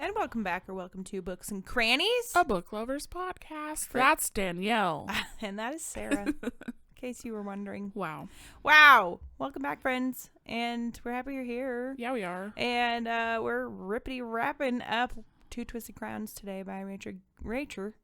And welcome back or welcome to Books and Crannies. A book lovers podcast. That's Danielle. And that is Sarah, in case you were wondering. Wow. Welcome back, friends. And we're happy you're here. Yeah, we are. And we're wrapping up Two Twisted Crowns today by Rachel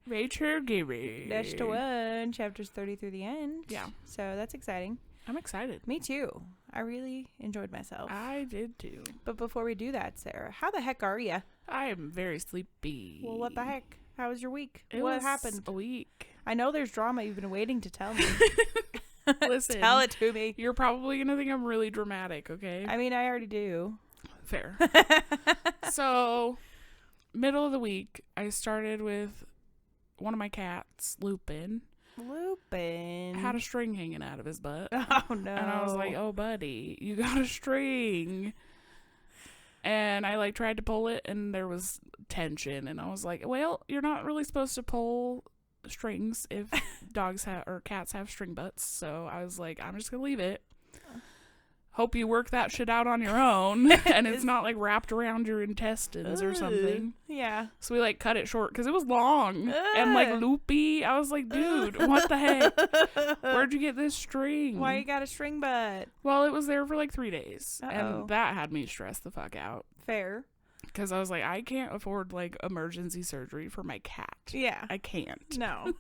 Gillig. Dash to 1, chapters 30 through the end. Yeah. So that's exciting. I'm excited. Me too. I really enjoyed myself. I did too. But before we do that, Sarah, how the heck are you? I am very sleepy. Well, what the heck? How was your week? What was happened? A week. I know there's drama you've been waiting to tell me. Listen. Tell it to me. You're probably going to think I'm really dramatic, okay? I mean, I already do. Fair. So, middle of the week, I started with one of my cats, Lupin. Had a string hanging out of his butt. Oh, no. And I was like, oh, buddy, you got a string. And I tried to pull it and there was tension. And I was like, well, you're not really supposed to pull strings if dogs or cats have string butts. So I was like, I'm just going to leave it. Hope you work that shit out on your own. And it's not wrapped around your intestines or something. Yeah. So we cut it short because it was long and loopy. I was like, dude, what the heck? Where'd you get this string? Why you got a string butt? Well, it was there for 3 days. Uh-oh. And that had me stressed the fuck out. Fair. Because I was like, I can't afford emergency surgery for my cat. Yeah. I can't. No.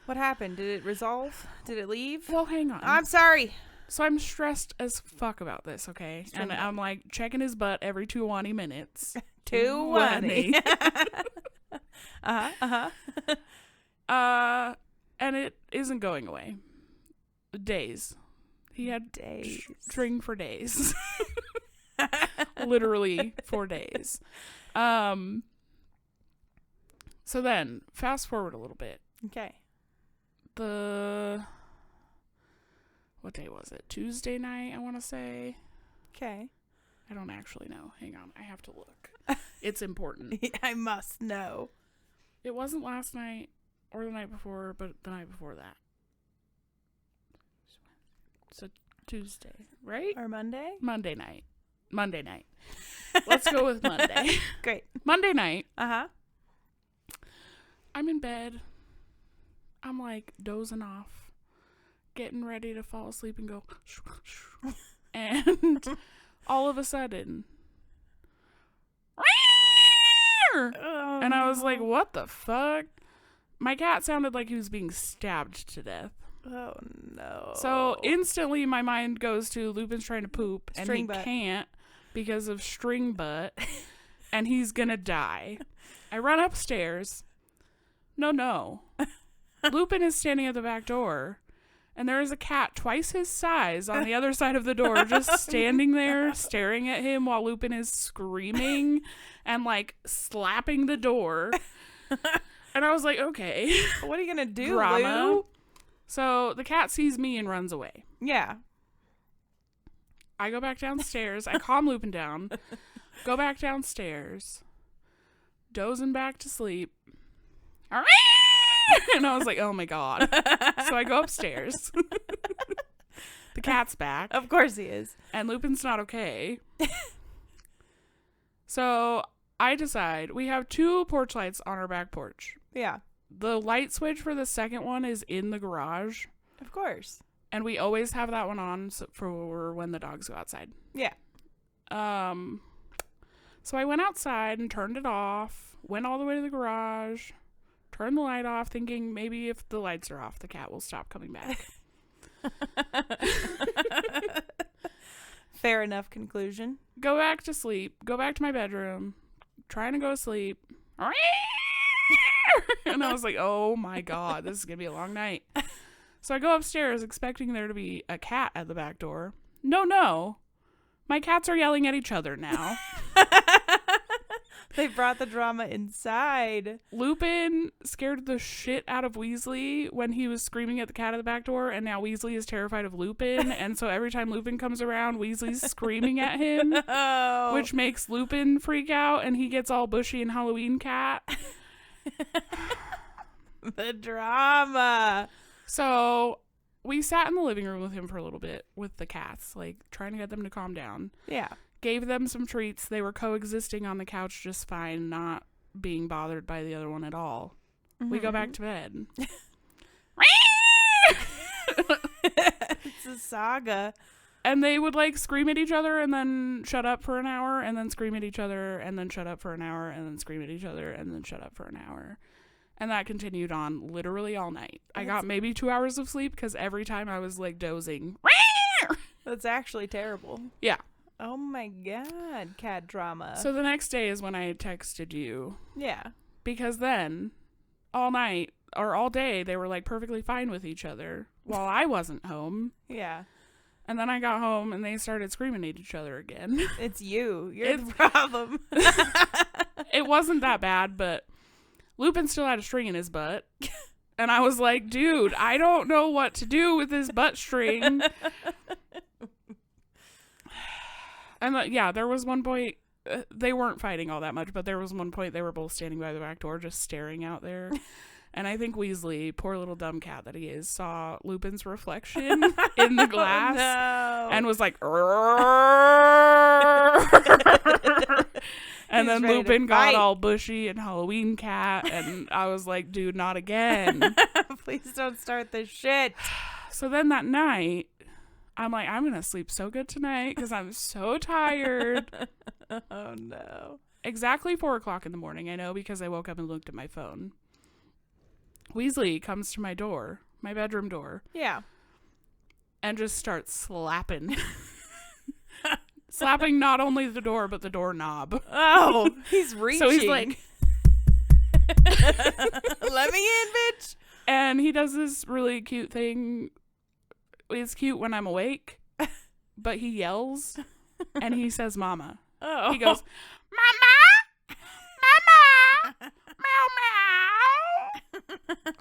What happened? Did it resolve? Did it leave? Well, hang on. I'm sorry. So I'm stressed as fuck about this, okay? And I'm checking his butt every 20 minutes. 20. And it isn't going away. Days. He had string for days. Literally for days. So then, fast forward a little bit. Okay. What day was it? Tuesday night, I want to say. Okay. I don't actually know. Hang on. I have to look. It's important. I must know. It wasn't last night or the night before, but the night before that. So Tuesday, right? Or Monday? Monday night. Let's go with Monday. Great. Monday night. Uh-huh. I'm in bed. I'm dozing off, getting ready to fall asleep and go. And all of a sudden, and I was like, what the fuck? My cat sounded like he was being stabbed to death. Oh, no. So instantly my mind goes to Lupin's trying to poop and String he butt. can't because of string butt and he's gonna die. I run upstairs. No. Lupin is standing at the back door and there is a cat twice his size on the other side of the door just standing there staring at him while Lupin is screaming and slapping the door. And I was like, okay. What are you gonna do, Drama. Lou? So the cat sees me and runs away. Yeah. I go back downstairs. I calm Lupin down. Go back downstairs. Dozing back to sleep. And I was like, oh my God. So I go upstairs. The cat's back. Of course he is. And Lupin's not okay. So I decide we have 2 porch lights on our back porch. Yeah. The light switch for the second one is in the garage. Of course. And we always have that one on for when the dogs go outside. Yeah. So I went outside and turned it off, went all the way to the garage, turned the light off, thinking maybe if the lights are off, the cat will stop coming back. Fair enough conclusion. Go back to sleep. Go back to my bedroom. Trying to go to sleep. And I was like, oh my God, this is going to be a long night. So I go upstairs expecting there to be a cat at the back door. No. My cats are yelling at each other now. They brought the drama inside. Lupin scared the shit out of Weasley when he was screaming at the cat at the back door, and now Weasley is terrified of Lupin, and so every time Lupin comes around, Weasley's screaming at him, which makes Lupin freak out, and he gets all bushy and Halloween cat. The drama. So we sat in the living room with him for a little bit with the cats, trying to get them to calm down. Yeah. gave them some treats. They were coexisting on the couch just fine, not being bothered by the other one at all. We go back to bed. It's a saga. And they would like scream at each other and then shut up for an hour and then scream at each other and then shut up for an hour and then scream at each other and then shut up for an hour. And that continued on literally all night. I got maybe 2 hours of sleep because every time I was like dozing. That's actually terrible. Yeah. Oh my God, cat drama. So the next day is when I texted you. Yeah. Because then all night or all day they were like perfectly fine with each other while I wasn't home. Yeah. And then I got home and they started screaming at each other again. It's you. You're the problem. It wasn't that bad, but Lupin still had a string in his butt. And I was like, dude, I don't know what to do with this butt string. And yeah, there was one point, they weren't fighting all that much, but there was one point they were both standing by the back door just staring out there. And I think Weasley, poor little dumb cat that he is, saw Lupin's reflection in the glass and was like, and then Lupin got all bushy and Halloween cat. And I was like, dude, not again. Please don't start this shit. So then that night, I'm like, I'm going to sleep so good tonight because I'm so tired. Oh, no. Exactly 4 o'clock in the morning, I know, because I woke up and looked at my phone. Weasley comes to my door, my bedroom door. Yeah. And just starts slapping. Slapping not only the door, but the doorknob. Oh, he's reaching. So he's like, let me in, bitch. And he does this really cute thing. It's cute when I'm awake, but he yells and he says, Mama. Oh. He goes, Mama! Mama! Meow, meow!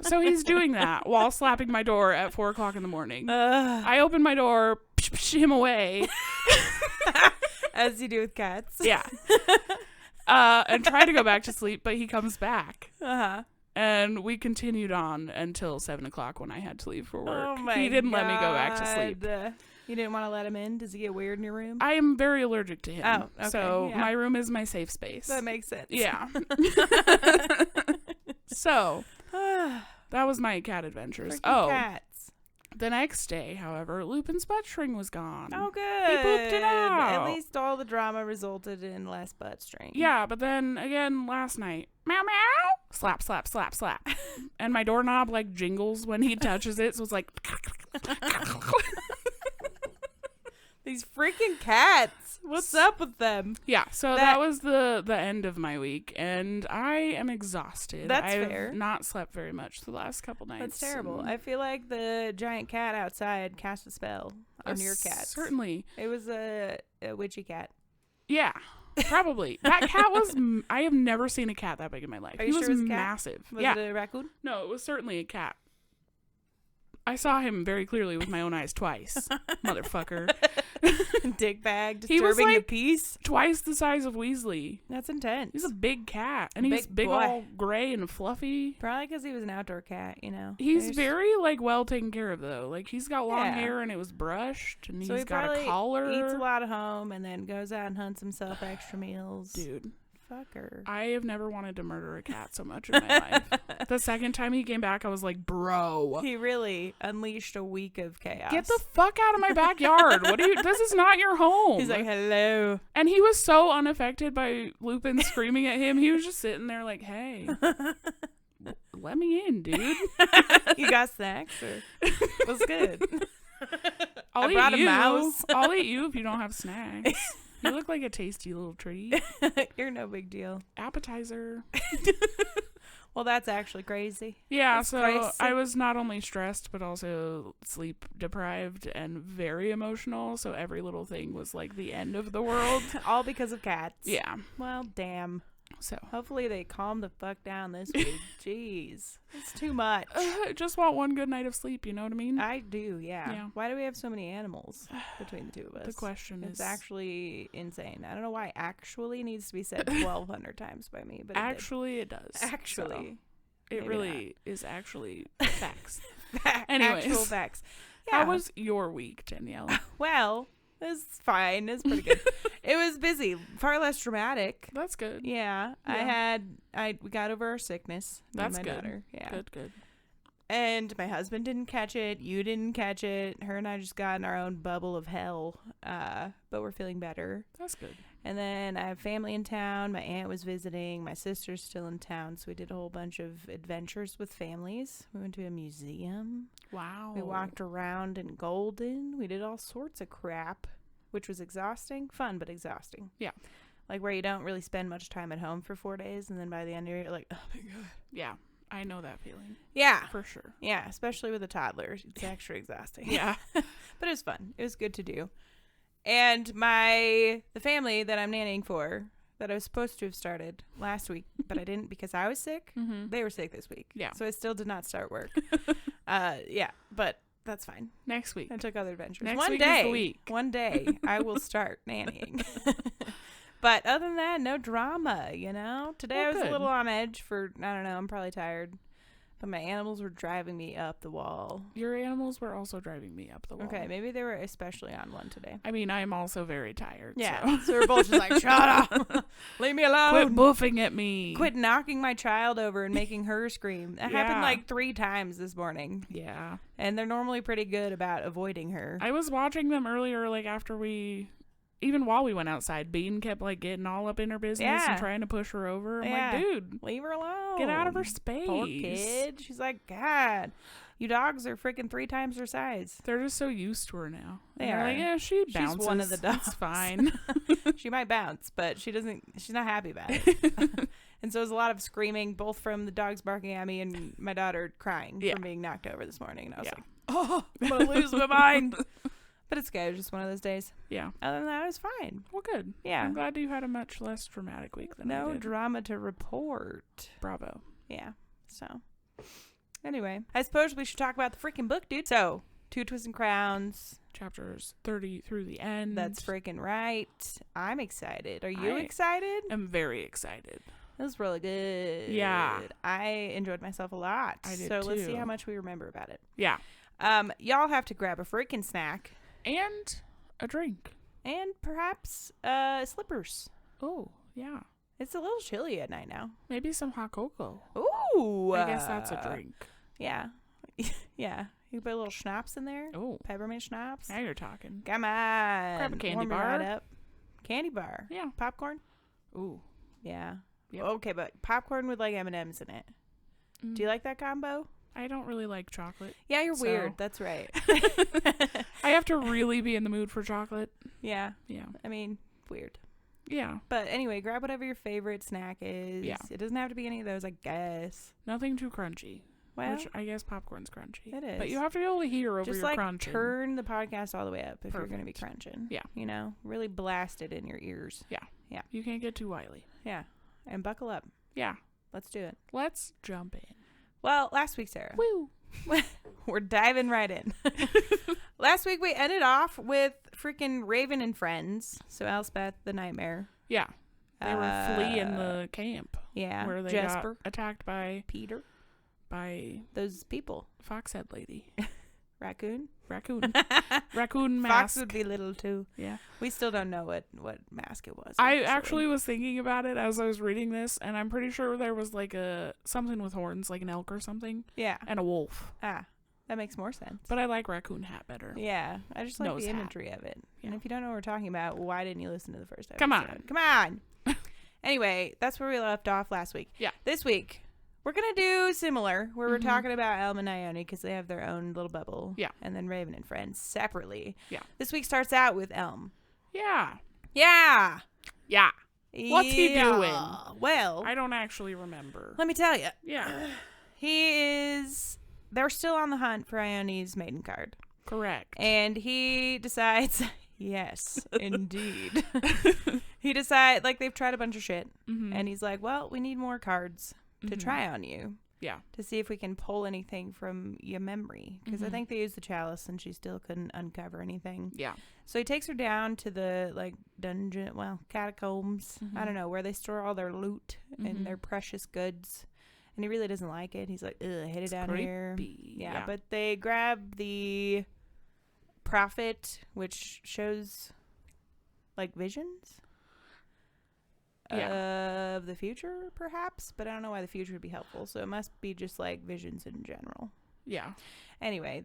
So he's doing that while slapping my door at 4 o'clock in the morning. I open my door, him away. As you do with cats. Yeah. And try to go back to sleep, but he comes back. Uh-huh. And we continued on until 7 o'clock when I had to leave for work. Oh my He didn't God. let me go back to sleep. You didn't want to let him in? Does he get weird in your room? I am very allergic to him. Oh, okay. So Yeah. my room is my safe space. That makes sense. Yeah. So that was my cat adventures. Freaking cats. The next day, however, Lupin's butt string was gone. Oh, good. He pooped it out. At least all the drama resulted in less butt string. Yeah, but then again last night, meow meow, slap slap slap slap, and my doorknob like jingles when he touches it, so it's like. These freaking cats. What's up with them? Yeah, so that was the end of my week, and I am exhausted. That's I've fair. not slept very much the last couple nights. That's terrible. I feel like the giant cat outside cast a spell on your cat. Certainly. It was a witchy cat. Yeah, probably. That cat was... I have never seen a cat that big in my life. Are you He sure was it was a cat? massive. Was yeah. it a raccoon? No, it was certainly a cat. I saw him very clearly with my own eyes twice. Motherfucker. Dick bag, He was disturbing the like- peace. Twice the size of Weasley. That's intense. He's a big cat. And he's Big big boy. all gray and fluffy. Probably because he was an outdoor cat, you know. He's There's- very, like, well taken care of, though. Like, he's got long Yeah. hair and it was brushed. And So he's he got a probably collar. eats a lot at home and then goes out and hunts himself extra meals. Dude, Fucker. I have never wanted to murder a cat so much in my life. The second time he came back, I was like, bro. He really unleashed a week of chaos. Get the fuck out of my backyard. What are you? This is not your home. He's like, hello. And he was so unaffected by Lupin screaming at him. He was just sitting there like, hey, let me in, dude. You got snacks? Or what's good? I'll I brought eat a you. mouse. I'll eat you if you don't have snacks. You look like a tasty little treat. You're no big deal. Appetizer. Well, that's actually crazy. Yeah, That's so crazy. I was not only stressed, but also sleep deprived and very emotional. So every little thing was like the end of the world. All because of cats. Yeah. Well, damn. So Hopefully they calm the fuck down this week. Jeez. It's too much. I just want one good night of sleep. You know what I mean? I do, yeah. Yeah. Why do we have so many animals between the two of us? The question It's is actually insane. I don't know why actually needs to be said 1,200 times by me, but it did. actually it does. Actually. So it maybe really is actually facts. Anyways. Actual facts. How was your week, Danielle? Well, It was fine. It was pretty good. It was busy. Far less dramatic. That's good. Yeah. We got over our sickness. Me and That's my good. daughter. Yeah. Good. And my husband didn't catch it. You didn't catch it. Her and I just got in our own bubble of hell. But we're feeling better. That's good. And then I have family in town. My aunt was visiting. My sister's still in town. So we did a whole bunch of adventures with families. We went to a museum. Wow. We walked around in Golden. We did all sorts of crap, which was exhausting. Fun, but exhausting. Yeah. Like where you don't really spend much time at home for 4 days. And then by the end of it, you're like, oh my God. Yeah. I know that feeling. Yeah. For sure. Yeah. Especially with a toddler. It's extra exhausting. Yeah. But it was fun. It was good to do. And the family that I'm nannying for, that I was supposed to have started last week, but I didn't because I was sick. Mm-hmm. They were sick this week. Yeah. So I still did not start work. Yeah, but that's fine. Next week. I took other adventures. Next week is the week. One day I will start nannying. But other than that, no drama, you know? Today I was good. a little on edge for, I don't know, I'm probably tired. But my animals were driving me up the wall. Your animals were also driving me up the wall. Okay, maybe they were especially on one today. I mean, I'm also very tired. Yeah, so we're both just like, shut up. Leave me alone. Quit buffing at me. Quit knocking my child over and making her scream. That happened Yeah. like 3 times this morning. Yeah. And they're normally pretty good about avoiding her. I was watching them earlier, like after even while we went outside, Bean kept like getting all up in her business Yeah. and trying to push her over. I'm Yeah. like, dude, Leave her alone. get out of her space. Poor kid. She's like, God, you dogs are freaking 3 times her size. They're just so used to her now. They And they're are. like, yeah, she She's bounces. one of the dogs. It's fine. She might bounce, but she's not happy about it. And so it was a lot of screaming, both from the dogs barking at me and my daughter crying Yeah. from being knocked over this morning. And I was Yeah. like, oh, I'm going to lose my mind. But it's good. It was just one of those days. Yeah. Other than that, it was fine. Well, good. Yeah. I'm glad you had a much less dramatic week than I No did. drama to report. Bravo. Yeah. So, anyway, I suppose we should talk about the freaking book, dude. So, Two Twisted Crowns. Chapters 30 through the end. That's freaking right. I'm excited. Are you I excited? I'm very excited. It was really good. Yeah. I enjoyed myself a lot. I did so let's see too. how much we remember about it. Yeah. Y'all have to grab a freaking snack And a drink. and perhaps slippers. Oh, yeah. It's a little chilly at night now. Maybe some hot cocoa. Ooh. I guess that's a drink. Yeah. Yeah. You put a little schnapps in there. Oh, Peppermint schnapps. now you're talking. Come on. Grab a candy Warm it bar. right up. Candy bar. Yeah. Popcorn? Ooh. Yeah. Yep. Okay, but popcorn with like M&Ms in it. Do you like that combo? I don't really like chocolate. Yeah, you're So- weird. That's right. I have to really be in the mood for chocolate. Yeah. Yeah. I mean, weird. Yeah. But anyway, grab whatever your favorite snack is. Yeah. It doesn't have to be any of those, I guess. Nothing too crunchy. Well, Which I guess popcorn's crunchy. it is. But you have to be able to hear over just your like crunching. turn the podcast all the way up if you're going to be Perfect. crunching. Yeah. You know, really blast it in your ears. You can't get too wily. Yeah. And buckle up. Yeah. Let's do it. Let's jump in. Well, last week, Sarah, Woo. we're diving right in. Last week, we ended off with freaking Raven and friends. So Elspeth, the nightmare. Yeah. They were fleeing the camp. Yeah. Where they Jesper, got attacked by Peter, those people. Foxhead lady. Raccoon. Raccoon. Raccoon Fox mask. would be little too. Yeah. We still don't know what mask it was. I actually was thinking about it as I was reading this, and I'm pretty sure there was like something with horns, like an elk or something, Yeah. and a wolf. Ah, that makes more sense. But I like raccoon hat better. Yeah, I just like Nose the hat. imagery of it. Yeah. And if you don't know what we're talking about, why didn't you listen to the first episode? Come on. Come on. Anyway, that's where we left off last week. Yeah. This week, we're going to do similar, where we're Mhm. talking about Elm and Ione because they have their own little bubble. Yeah. And then Raven and friends separately. Yeah. This week starts out with Elm. Yeah. Yeah. Yeah. What's he doing? Well, I don't actually remember. let me tell you. Yeah. They're still on the hunt for Ione's maiden card. Correct. And he decides, yes, indeed. He decides, like, they've tried a bunch of shit. Mm-hmm. And he's like, well, we need more cards to Mhm. try on you Yeah. to see if we can pull anything from your memory. Because I Mhm. think they used the chalice and she still couldn't uncover anything. Yeah. So he takes her down to the, like, catacombs. I Mhm. don't know, where they store all their loot Mhm. and their precious goods. And he really doesn't like it. He's like, ugh, I hate it It's down here. creepy. Yeah, but they grab the prophet, which shows like visions of the future, perhaps. But I don't know why the future would be helpful. So it must be just like visions in general. Yeah. Anyway,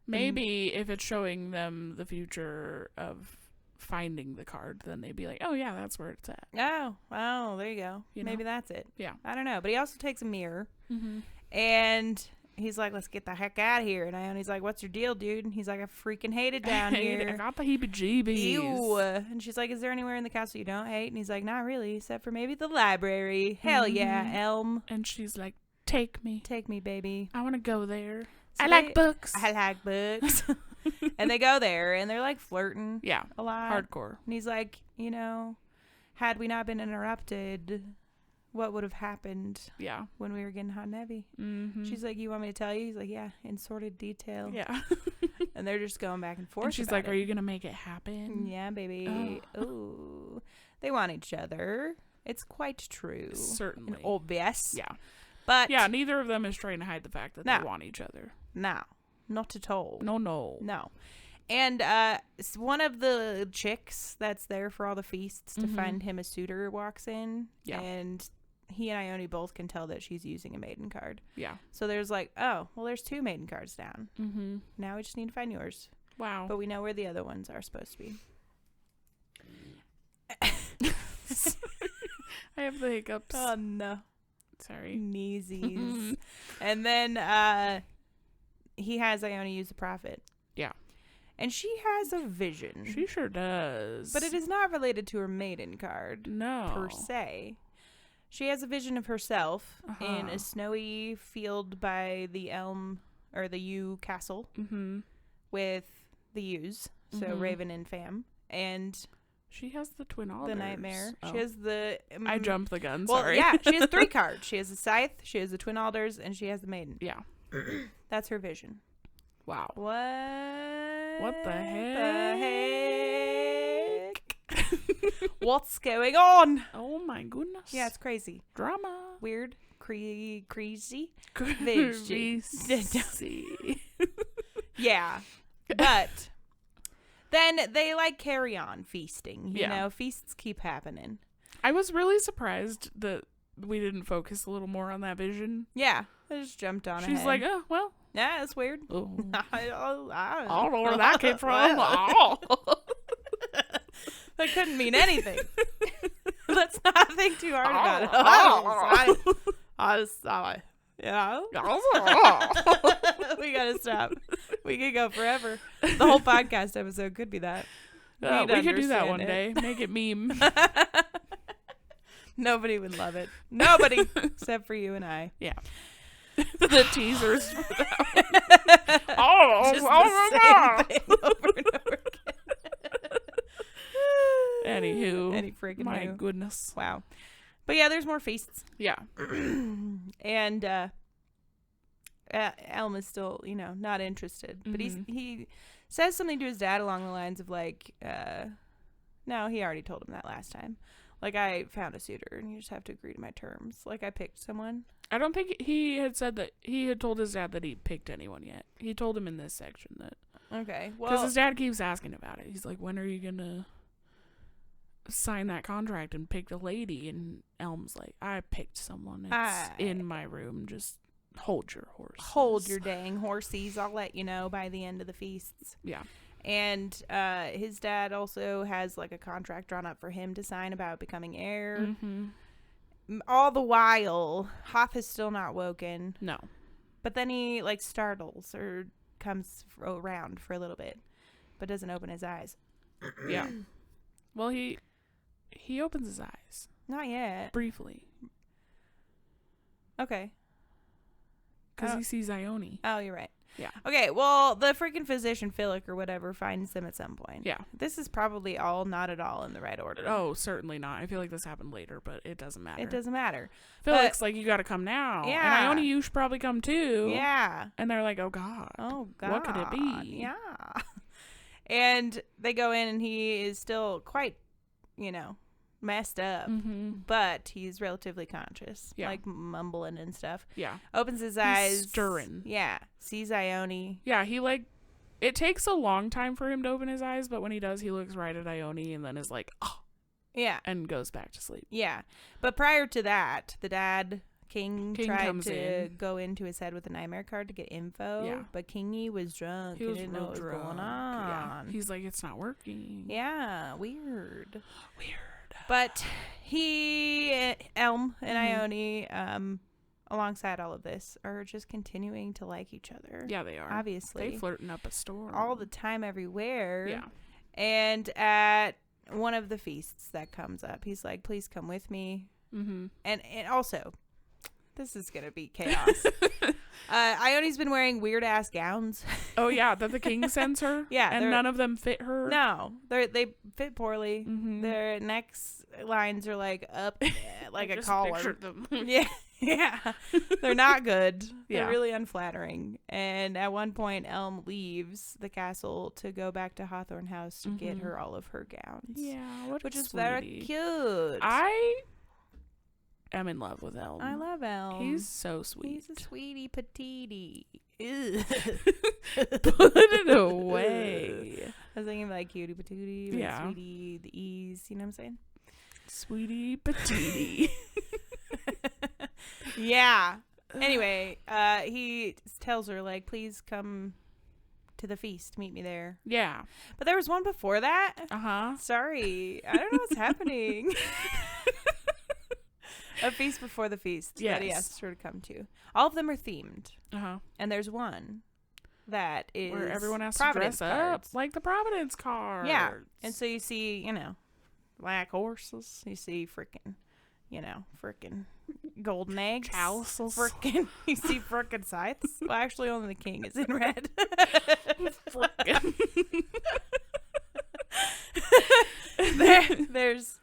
maybe if it's showing them the future of finding the card, then they'd be like, oh yeah, that's where it's at. Oh, there you go. Maybe that's it. Yeah. I don't know. But he also takes a mirror Mm-hmm. and he's like, let's get the heck out of here. And Ione's like, what's your deal, dude? And he's like, I freaking hate it down here. I got the heebie-jeebies. Ew. And she's like, is there anywhere in the castle you don't hate? And he's like, not really, except for maybe the library. Hell yeah, Elm. And she's like, take me. Take me, baby. I want to go there. So I like books. I like books. And they go there, and they're like flirting. Yeah. A lot. Hardcore. And he's like, had we not been interrupted, what would have happened when we were getting hot and heavy? Mm-hmm. She's like, you want me to tell you? He's like, yeah, in sordid detail. Yeah. And they're just going back and forth. And she's like, are you going to make it happen? Yeah, baby. Ooh. They want each other. It's quite true. Certainly. And obvious. Yeah. But yeah, neither of them is trying to hide the fact that they want each other. No. Not at all. No. And one of the chicks that's there for all the feasts to find him a suitor walks in. Yeah. And he and Ione both can tell that she's using a maiden card. Yeah. So there's like, oh, well, there's 2 maiden cards down. Mm-hmm. Now we just need to find yours. Wow. But we know where the other ones are supposed to be. I have the hiccups. Oh, no. Sorry. Kneesies. And then he has Ione use the prophet. Yeah. And she has a vision. She sure does. But it is not related to her maiden card. No. Per se. She has a vision of herself in a snowy field by the elm or the yew castle with the yews. So Raven and Fam. And she has the twin alders. The nightmare. Oh. She has the... I jumped the gun, well, sorry. Yeah, she has 3 cards. She has the scythe, she has the twin alders, and she has the maiden. Yeah. That's her vision. Wow. What the heck? What's going on? Oh my goodness. Yeah, it's crazy. Drama. Weird. Crazy. Crazy. Yeah. But then they like carry on feasting. You know, feasts keep happening. I was really surprised that we didn't focus a little more on that vision. Yeah. I just jumped on She's ahead. like, oh, well. Yeah, that's weird. Oh. I don't know where that came from. That couldn't mean anything. Let's not think too hard about it. We gotta stop. We could go forever. The whole podcast episode could be that. We could do that one day. Make it meme. Nobody would love it. Nobody except for you and I. Yeah. The teasers for that one. Just the same thing over and over again. Anywho. My goodness. Wow. But yeah, there's more feasts. Yeah. And Elm is still, not interested. But he says something to his dad along the lines of like, no, he already told him that last time. Like, I found a suitor and you just have to agree to my terms. Like, I picked someone. I don't think he had said that he had told his dad that he picked anyone yet. He told him in this section that. Okay. Well, because his dad keeps asking about it. He's like, when are you going to sign that contract and pick the lady? And Elm's like, I picked someone. It's in my room. Just hold your horses. Hold your dang horsies. I'll let you know by the end of the feasts. Yeah. And his dad also has like a contract drawn up for him to sign about becoming heir. Mm-hmm. All the while, Hoth is still not woken. No. But then he like startles or comes around for a little bit, but doesn't open his eyes. Yeah. Well, he opens his eyes. Not yet. Briefly. Okay. Because he sees Ione. Oh, you're right. Yeah. Okay, well, the freaking physician, Philip, or whatever, finds them at some point. Yeah. This is probably all not at all in the right order. Oh, certainly not. I feel like this happened later, but it doesn't matter. It doesn't matter. Philip's like, you got to come now. Yeah. And Ione, you should probably come too. Yeah. And they're like, oh, God. Oh, God. What could it be? Yeah. And they go in, and he is still quite, messed up, but he's relatively conscious, like mumbling and stuff. Yeah. Opens his eyes. Stirring. Yeah. Sees Ione. Yeah, he like It takes a long time for him to open his eyes, but when he does, he looks right at Ione and then is like, oh. Yeah. And goes back to sleep. Yeah. But prior to that, the dad, King tried to in. go into his head with a nightmare card to get info. Yeah. But Kingy was drunk. He didn't know what was going on. Yeah. He's like, it's not working. Yeah. Weird. But Elm and Ione, alongside all of this, are just continuing to like each other. Yeah, they are. Obviously. They flirting up a storm. All the time, everywhere. Yeah. And at one of the feasts that comes up, he's like, please come with me. Mm-hmm. And also, this is going to be chaos. Ione's been wearing weird-ass gowns. Oh, yeah, that the king sends her? Yeah. And none of them fit her? No. They fit poorly. Mm-hmm. Their necks lines are like up like a just collar. pictured them. Yeah. Yeah. They're not good. Yeah. They're really unflattering. And at one point, Elm leaves the castle to go back to Hawthorne House to get her all of her gowns. Yeah, which is very cute. I am in love with Elm. I love Elm. He's so sweet. He's a sweetie patootie. Put it away. I was thinking like cutie patootie, but sweetie, the E's, you know what I'm saying? Sweetie patootie. Yeah. Anyway, he tells her, like, please come to the feast. Meet me there. Yeah. But there was one before that. Uh-huh. Sorry. I don't know what's happening. A feast before the feast that he asked her to come to. All of them are themed. Uh-huh. And there's one that is where everyone has Providence to dress cards. up like the Providence cards. Yeah. And so you see, black horses. You see frickin' golden eggs. Chalices. You see frickin' scythes. Well, actually, only the king is in red. Frickin'. There's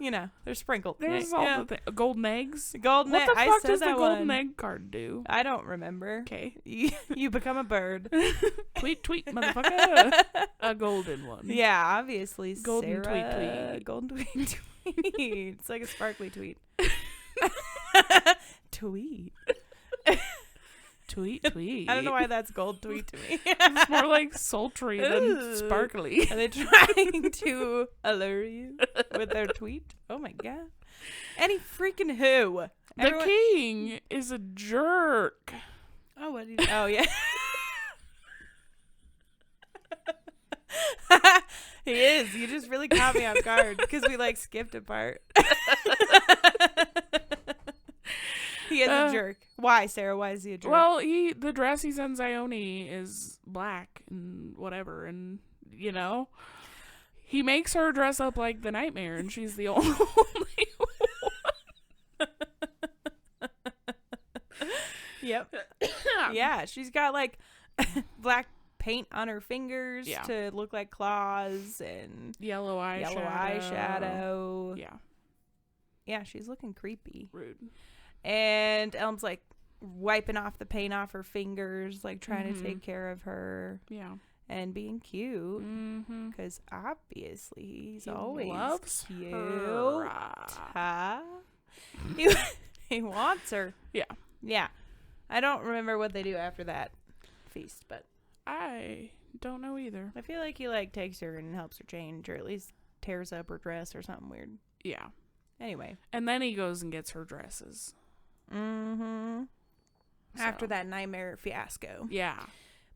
sprinkled. There's all the golden eggs. Golden egg. What the fuck does the golden one. egg card do? I don't remember. Okay. You become a bird. Tweet, motherfucker. A golden one. Yeah, obviously. Golden Sarah, tweet. Golden tweet. It's like a sparkly tweet. Tweet. Tweet. I don't know why that's gold tweet to me. It's more like sultry than sparkly. Are they trying to allure you with their tweet? Oh my god. Any freaking who. The king is a jerk. Oh, what did oh yeah. He is. You just really caught me off guard because we skipped a part. He is a jerk. Why, Sarah? Why is he a jerk? Well, the dress he sends Ione is black and whatever, and he makes her dress up like the Nightmare, and she's the only one. Yep. Yeah, she's got black paint on her fingers to look like claws and yellow eyeshadow. Yeah. Yeah, she's looking creepy. Rude. And Elm's wiping off the paint off her fingers, trying to take care of her. Yeah. And being cute. Because obviously he's always loves cute. Her. He wants her. Yeah. Yeah. I don't remember what they do after that feast, but I don't know either. I feel like he takes her and helps her change, or at least tears up her dress or something weird. Yeah. Anyway. And then he goes and gets her dresses. Mm-hmm. So. After that nightmare fiasco. Yeah.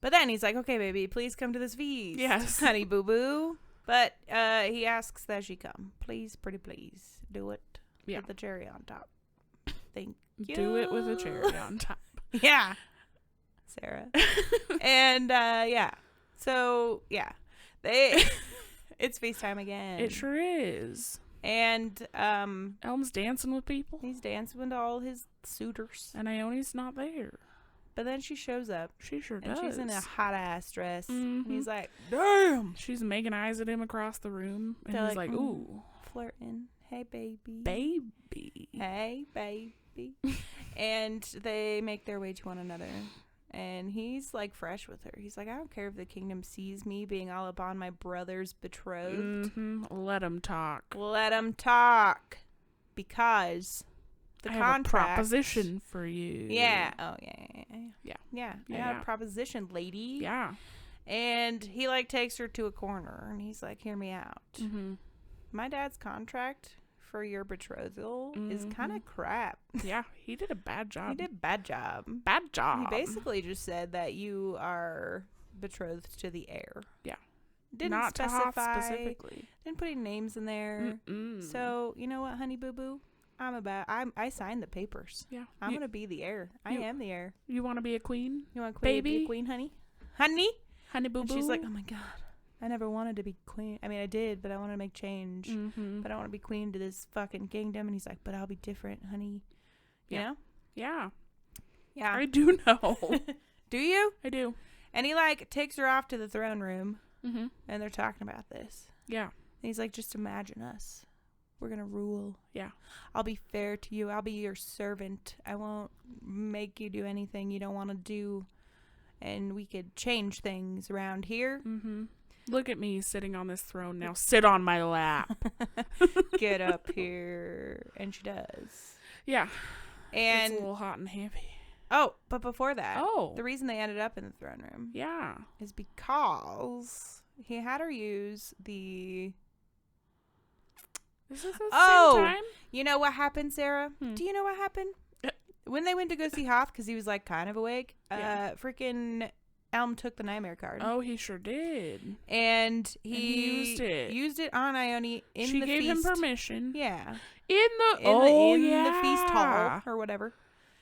But then he's like, okay, baby, please come to this feast. Yes. Honey boo boo. But he asks that she come. Please, pretty please, do it. Yeah. With the cherry on top. Thank you. Do it with a cherry on top. Yeah. Sarah. And, yeah. So, yeah. It's feast time again. It sure is. And Elm's dancing with people. He's dancing with all his suitors. And Ione's not there. But then she shows up. She sure and does. She's in a hot ass dress. Mm-hmm. And he's like, damn. She's making eyes at him across the room. And he's like, ooh. Flirting. Hey, baby. Baby. Hey, baby. And they make their way to one another. And he's fresh with her. He's like, I don't care if the kingdom sees me being all up on my brother's betrothed. Mm-hmm. Let him talk. Let him talk. Because the I contract. have a proposition for you. Yeah. Oh, yeah. Yeah. Yeah. I got a proposition, lady. Yeah. And he, like, takes her to a corner, and he's like, hear me out. Mm-hmm. My dad's contract for your betrothal is kind of crap. Yeah, he did a bad job. He did a bad job. Bad job. He basically just said that you are betrothed to the heir. Yeah. Didn't Not specify. to Hoth specifically. Didn't put any names in there. So, you know what, honey boo boo? I signed the papers. Yeah. I'm going to be the heir. I am the heir. You want to be a queen? You want to baby? Be a queen, honey? Honey? Honey boo boo. And she's like, oh my God. I never wanted to be queen. I mean, I did, but I want to make change. Mm-hmm. But I want to be queen to this fucking kingdom. And he's like, but I'll be different, honey. You know? Yeah. Yeah. I do know. Do you? I do. And he, like, takes her off to the throne room. Mm-hmm. And they're talking about this. Yeah. And he's like, just imagine us. We're going to rule. Yeah. I'll be fair to you. I'll be your servant. I won't make you do anything you don't want to do. And we could change things around here. Mm-hmm. Look at me sitting on this throne now. Sit on my lap. Get up here. And she does. Yeah. And it's a little hot and heavy. Oh, but before that. Oh. The reason they ended up in the throne room. Yeah. Is because he had her use the... This is the same time? You know what happened, Sarah? Do you know what happened? When they went to go see Hoth, because he was, like, kind of awake, freaking Elm took the nightmare card. Oh, he sure did. And he used it on Ione in the feast. She gave him permission. Yeah. In the feast hall, or whatever.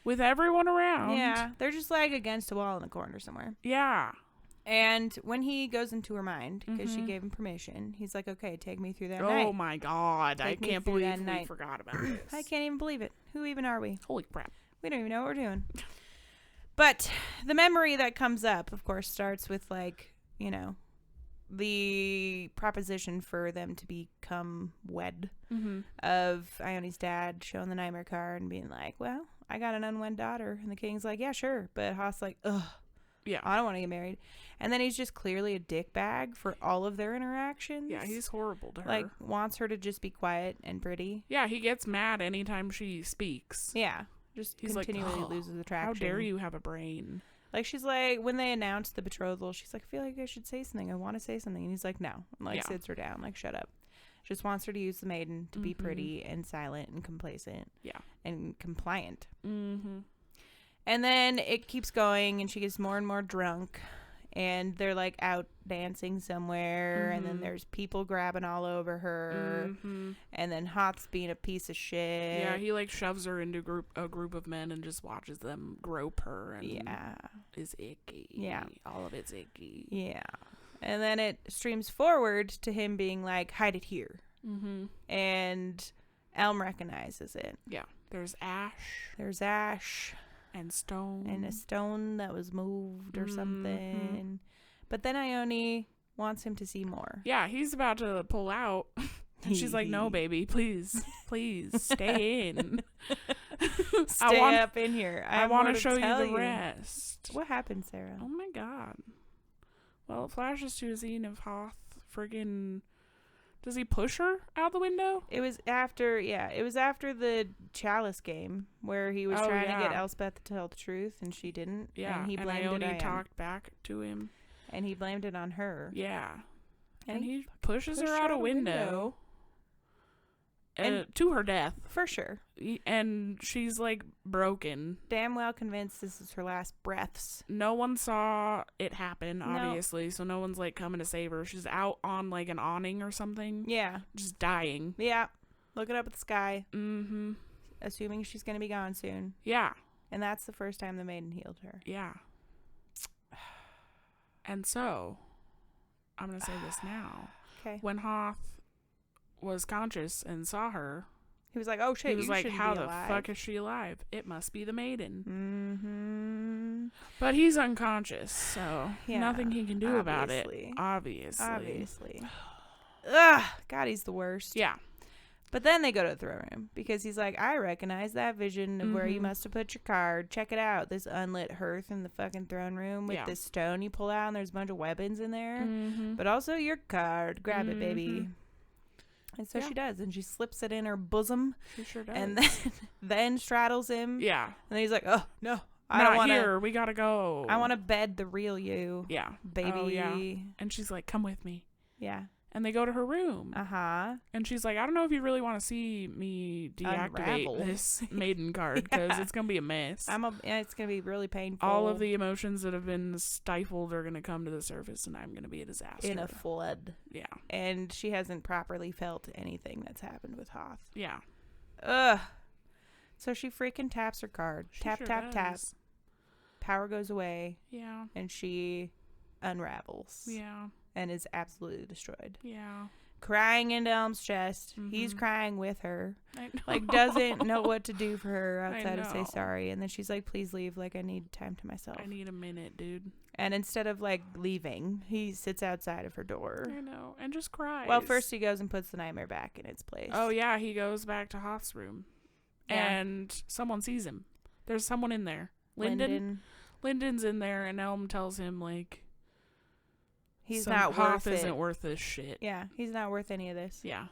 With everyone around. Yeah. They're just, like, against a wall in the corner somewhere. Yeah. And when he goes into her mind, because she gave him permission, he's like, okay, take me through that night. Oh, my God. I can't believe we forgot about this. I can't even believe it. Who even are we? Holy crap. We don't even know what we're doing. But the memory that comes up, of course, starts with, like, you know, the proposition for them to become wed of Ione's dad showing the nightmare card and being like, well, I got an unwed daughter. And the king's like, yeah, sure. But Hoth's like, ugh. Yeah, I don't want to get married. And then he's just clearly a dickbag for all of their interactions. Yeah, he's horrible to her. Like, wants her to just be quiet and pretty. Yeah, he gets mad anytime she speaks. Yeah, just he's continually loses attraction. How dare you have a brain? Like, she's like, when they announced the betrothal, she's like, I feel like I should say something. I want to say something. And he's like, no. And, like, sits her down. Like, shut up. Just wants her to use the maiden to be pretty and silent and complacent. Yeah. And compliant. Mm-hmm. And then it keeps going, and she gets more and more drunk, and they're, like, out dancing somewhere, and then there's people grabbing all over her, and then Hoth's being a piece of shit. Yeah, he, like, shoves her into a group of men and just watches them grope her, and is icky. Yeah. All of it's icky. Yeah. And then it streams forward to him being like, hide it here. Mm-hmm. And Elm recognizes it. Yeah. There's ash. And stone. And a stone that was moved or something. But then Ione wants him to see more. Yeah, he's about to pull out. And she's like, no, baby, please, stay in. Stay up in here. I want to show you the rest. What happened, Sarah? Oh, my God. Well, it flashes to a scene of Hoth friggin'... Does he push her out the window? It was after the chalice game where he was trying to get Elspeth to tell the truth and she didn't. Yeah, and he blamed Ione talked back to him. And he blamed it on her. Yeah. And he pushes her out a window. And to her death. For sure. And she's, like, broken. Damn well convinced this is her last breaths. No one saw it happen, obviously. No. So no one's, like, coming to save her. She's out on, like, an awning or something. Yeah. Just dying. Yeah. Looking up at the sky. Mm-hmm. Assuming she's going to be gone soon. Yeah. And that's the first time the maiden healed her. Yeah. And so, I'm going to say this now. Okay. When Hoth was conscious and saw her, he was like, oh shit, he was like, how the fuck is she alive? It must be the maiden. Mm-hmm. But he's unconscious, so nothing he can do about it. Obviously. Ugh, God, he's the worst. Yeah. But then they go to the throne room because he's like, I recognize that vision of where you must have put your card. Check it out. This unlit hearth in the fucking throne room with this stone you pull out and there's a bunch of weapons in there. Mm-hmm. But also your card. Grab it, baby. And so she does, and she slips it in her bosom. She sure does. And then straddles him. Yeah. And then he's like, oh, no, I don't not want here. We gotta go. I want to bed the real you. Yeah. Baby. Oh, yeah. And she's like, come with me. Yeah. And they go to her room. Uh-huh. And she's like, I don't know if you really want to see me deactivate this maiden card because it's going to be a mess. It's going to be really painful. All of the emotions that have been stifled are going to come to the surface, and I'm going to be a disaster. In a flood. Yeah. And she hasn't properly felt anything that's happened with Hoth. Yeah. Ugh. So she freaking taps her card. Tap, sure tap, does. tap. Power goes away. Yeah. And she unravels. Yeah. And is absolutely destroyed. Yeah. Crying into Elm's chest. Mm-hmm. He's crying with her. I know. Like, doesn't know what to do for her outside of say know. sorry. And then she's like, please leave. Like, I need time to myself. I need a minute, dude. And instead of, like, leaving, he sits outside of her door. I know. And just cries. Well, first he goes and puts the nightmare back in its place. Oh, yeah. He goes back to Hoth's room. Yeah. And someone sees him. There's someone in there. Lyndon's in there, and Elm tells him, like, he's not worth it. Isn't worth this shit. Yeah, he's not worth any of this. Yeah.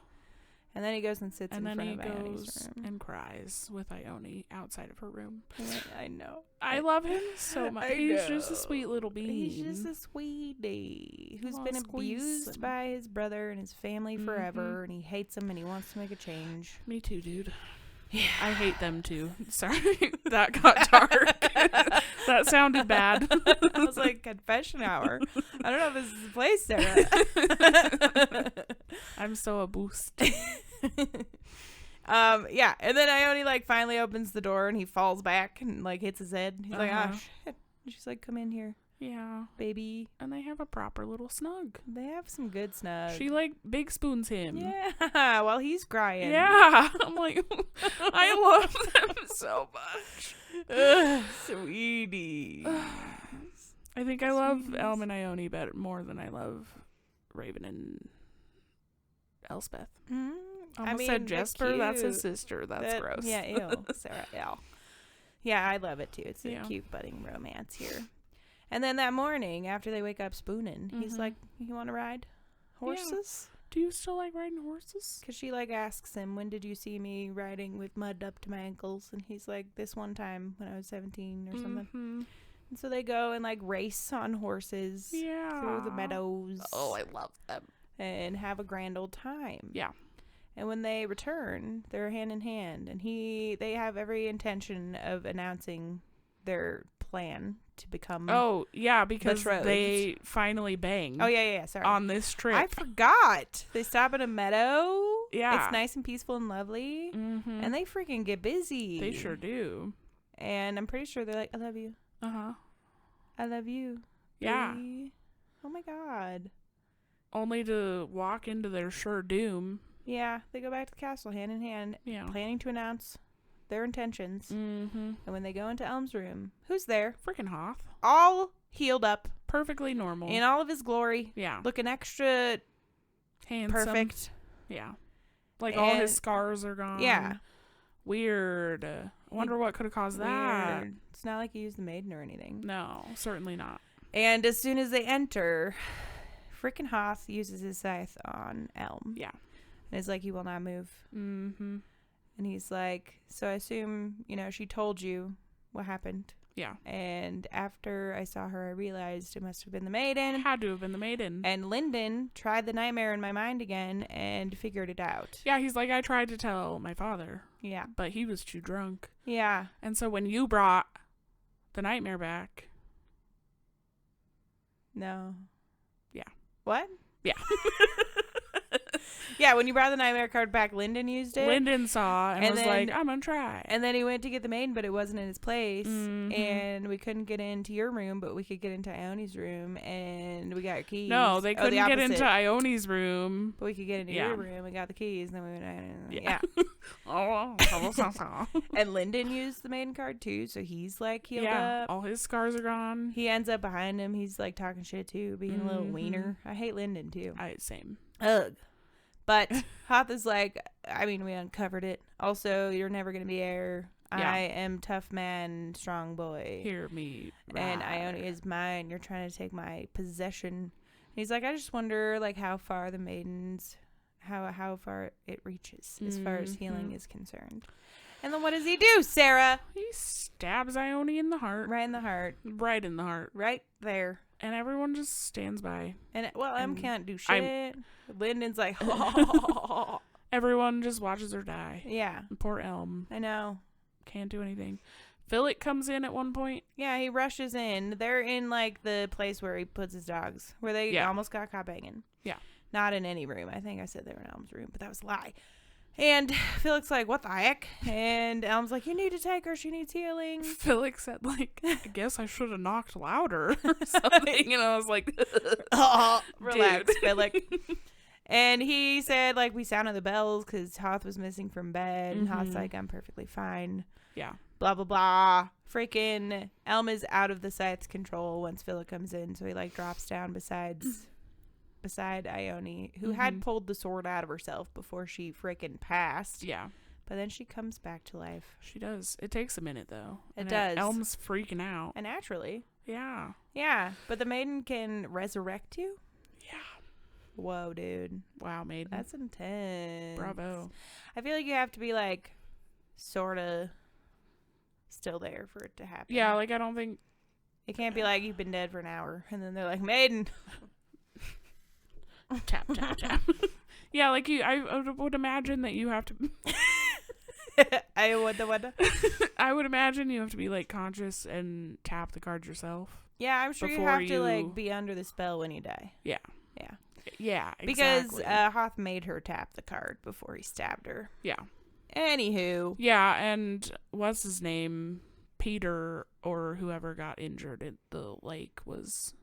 And then he goes and sits in front of Ione's room. And then he goes and cries with Ione outside of her room. I know. I love him so much. He's just a sweet little bean. He's just a sweetie who's been abused by his brother and his family forever, and he hates them and he wants to make a change. Me too, dude. Yeah. I hate them too. Sorry, that got dark. That sounded bad. I was like, confession hour. I don't know if this is the place, Sarah. I'm so a boost. Yeah, and then Ione like finally opens the door and he falls back and like hits his head. He's like, oh shit. And she's like, come in here. Yeah. Baby. And they have a proper little snug. They have some good snug. She like big spoons him. Yeah, while he's crying. Yeah. I'm like, I love them so much. Sweetie. I think I love Elm and Ione better more than I love Raven and Elspeth. I said Jesper. That's his sister. That's gross. Yeah, ew. Sarah, ew. Yeah, I love it too. It's a cute budding romance here. And then that morning, after they wake up spooning, he's like, you want to ride horses? Yeah. Do you still like riding horses? Because she like asks him, when did you see me riding with mud up to my ankles? And he's like, this one time when I was 17 or something. And so they go and like race on horses through the meadows. Oh, I love them. And have a grand old time. Yeah. And when they return, they're hand in hand. And they have every intention of announcing their plan to become because betrothed. They finally bang. Oh, yeah, sorry. On this trip. I forgot. They stop at a meadow. Yeah. It's nice and peaceful and lovely. And they freaking get busy. They sure do. And I'm pretty sure they're like, I love you. Uh-huh. I love you. Yeah. Baby. Oh, my God. Only to walk into their sure doom. Yeah. They go back to the castle hand in hand. Yeah. Planning to announce their intentions. And when they go into Elm's room, who's there? Freaking Hoth. All healed up. Perfectly normal. In all of his glory. Yeah. Looking extra handsome. Perfect. Yeah. Like all his scars are gone. Yeah. Weird. I wonder what could have caused that. It's not like he used the maiden or anything. No, certainly not. And as soon as they enter, frickin' Hoth uses his scythe on Elm. Yeah. And it's like, he will not move. And he's like, so I assume, she told you what happened. Yeah. And after I saw her, I realized it must have been the maiden. It had to have been the maiden. And Lyndon tried the nightmare in my mind again and figured it out. Yeah, he's like, I tried to tell my father. Yeah. But he was too drunk. Yeah. And so when you brought the nightmare back. No. Yeah. What? Yeah. Yeah, when you brought the nightmare card back, Lyndon used it. Lyndon saw and was then, like, I'm going to try. And then he went to get the maiden, but it wasn't in his place. And we couldn't get into your room, but we could get into Ione's room, and we got your keys. No, they couldn't get into Ione's room. But we could get into your room and got the keys, and then we went Yeah. And Lyndon used the maiden card, too, so he's, like, healed up. All his scars are gone. He ends up behind him. He's, like, talking shit, too, being a little wiener. I hate Lyndon, too. Same. Ugh. But Hoth is like, we uncovered it. Also, you're never going to be heir. Yeah. I am tough man, strong boy. Hear me. And Ione is mine. You're trying to take my possession. And he's like, I just wonder, like, how far the maidens, how far it reaches as far as healing is concerned. And then what does he do, Sarah? He stabs Ione in the heart. Right in the heart. Right in the heart. Right there. And everyone just stands by. And Em can't do shit. Lyndon's like, oh. Everyone just watches her die. Yeah. And poor Elm. I know. Can't do anything. Philip comes in at one point. Yeah, he rushes in. They're in like the place where he puts his dogs, where they almost got caught banging. Yeah. Not in any room. I think I said they were in Elm's room, but that was a lie. And Felix like, what the heck? And Elm's like, you need to take her. She needs healing. Felix said, like, I guess I should have knocked louder or something. And I was like, relax, Felix. And he said, like, we sounded the bells because Hoth was missing from bed. And Hoth's like, I'm perfectly fine. Yeah. Blah, blah, blah. Freaking Elm is out of the scythe's control once Philip comes in. So he, like, drops down beside Ione, who had pulled the sword out of herself before she freaking passed. Yeah. But then she comes back to life. She does. It takes a minute, though. It does. Elm's freaking out. And naturally. Yeah. Yeah. But the maiden can resurrect you? Yeah. Whoa, dude. Wow, maiden. That's intense. Bravo. I feel like you have to be, like, sort of still there for it to happen. Yeah, like, I don't think... It can't be like you've been dead for an hour, and then they're like, maiden. Tap, tap, tap. Yeah, like, I would imagine that you have to... I would imagine you have to be, like, conscious and tap the card yourself. Yeah, I'm sure you have to, like, be under the spell when you die. Yeah. Yeah. Yeah, exactly. Because Hoth made her tap the card before he stabbed her. Yeah. Anywho. Yeah, and what's his name? Peter, or whoever got injured at the lake, was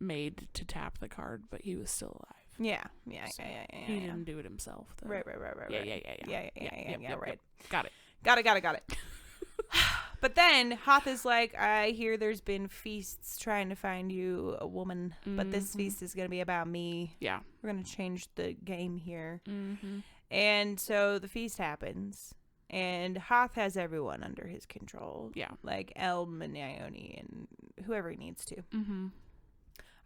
made to tap the card, but he was still alive. Yeah. So he didn't do it himself, though. Right. Yeah, Right. Got it. Got it. But then Hoth is like, I hear there's been feasts trying to find you a woman, but this feast is going to be about me. Yeah. We're going to change the game here. Mm-hmm. And so the feast happens, and Hoth has everyone under his control. Yeah. Like Elm and Ione and whoever he needs to. Mm-hmm.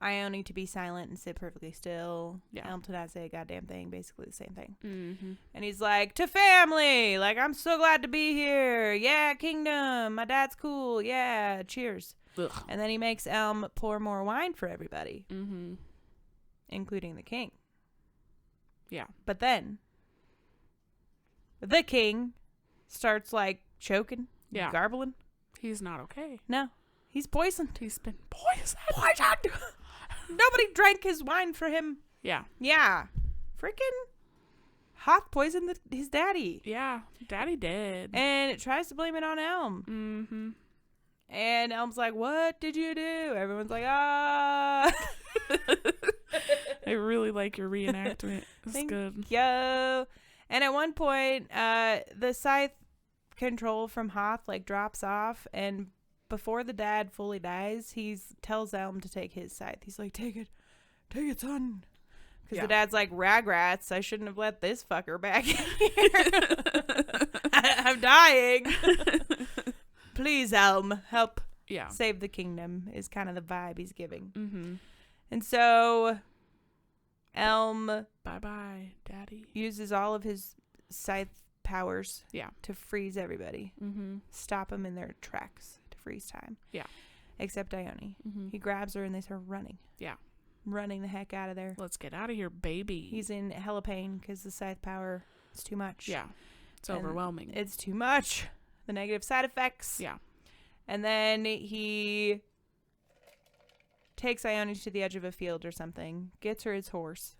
Ione to be silent and sit perfectly still. Yeah. Elm to not say a goddamn thing, basically the same thing. Mm-hmm. And he's like, to family! Like, I'm so glad to be here! Yeah, kingdom! My dad's cool! Yeah, cheers! Ugh. And then he makes Elm pour more wine for everybody. Mm-hmm. Including the king. Yeah. But then, the king starts, like, choking, garbling. He's not okay. No. He's poisoned. He's been poisoned. Nobody drank his wine for him. Yeah. Yeah. Freaking Hoth poisoned his daddy. Yeah. Daddy did. And it tries to blame it on Elm. Mm-hmm. And Elm's like, what did you do? Everyone's like, ah. I really like your reenactment. It's good. Yo. And at one point, the scythe control from Hoth, like, drops off, and before the dad fully dies, he tells Elm to take his scythe. He's like, take it, son. Because the dad's like, ragrats, I shouldn't have let this fucker back in here. I'm dying. Please, Elm, help save the kingdom, is kind of the vibe he's giving. Mm-hmm. And so Elm bye-bye, Daddy, uses all of his scythe powers to freeze everybody. Mm-hmm. Stop them in their tracks. Freeze time. Yeah. Except Ione. Mm-hmm. He grabs her and they start running. Yeah. Running the heck out of there. Let's get out of here, baby. He's in hella pain because the scythe power is too much. Yeah. It's overwhelming. It's too much. The negative side effects. Yeah. And then he takes Ione to the edge of a field or something, gets her his horse,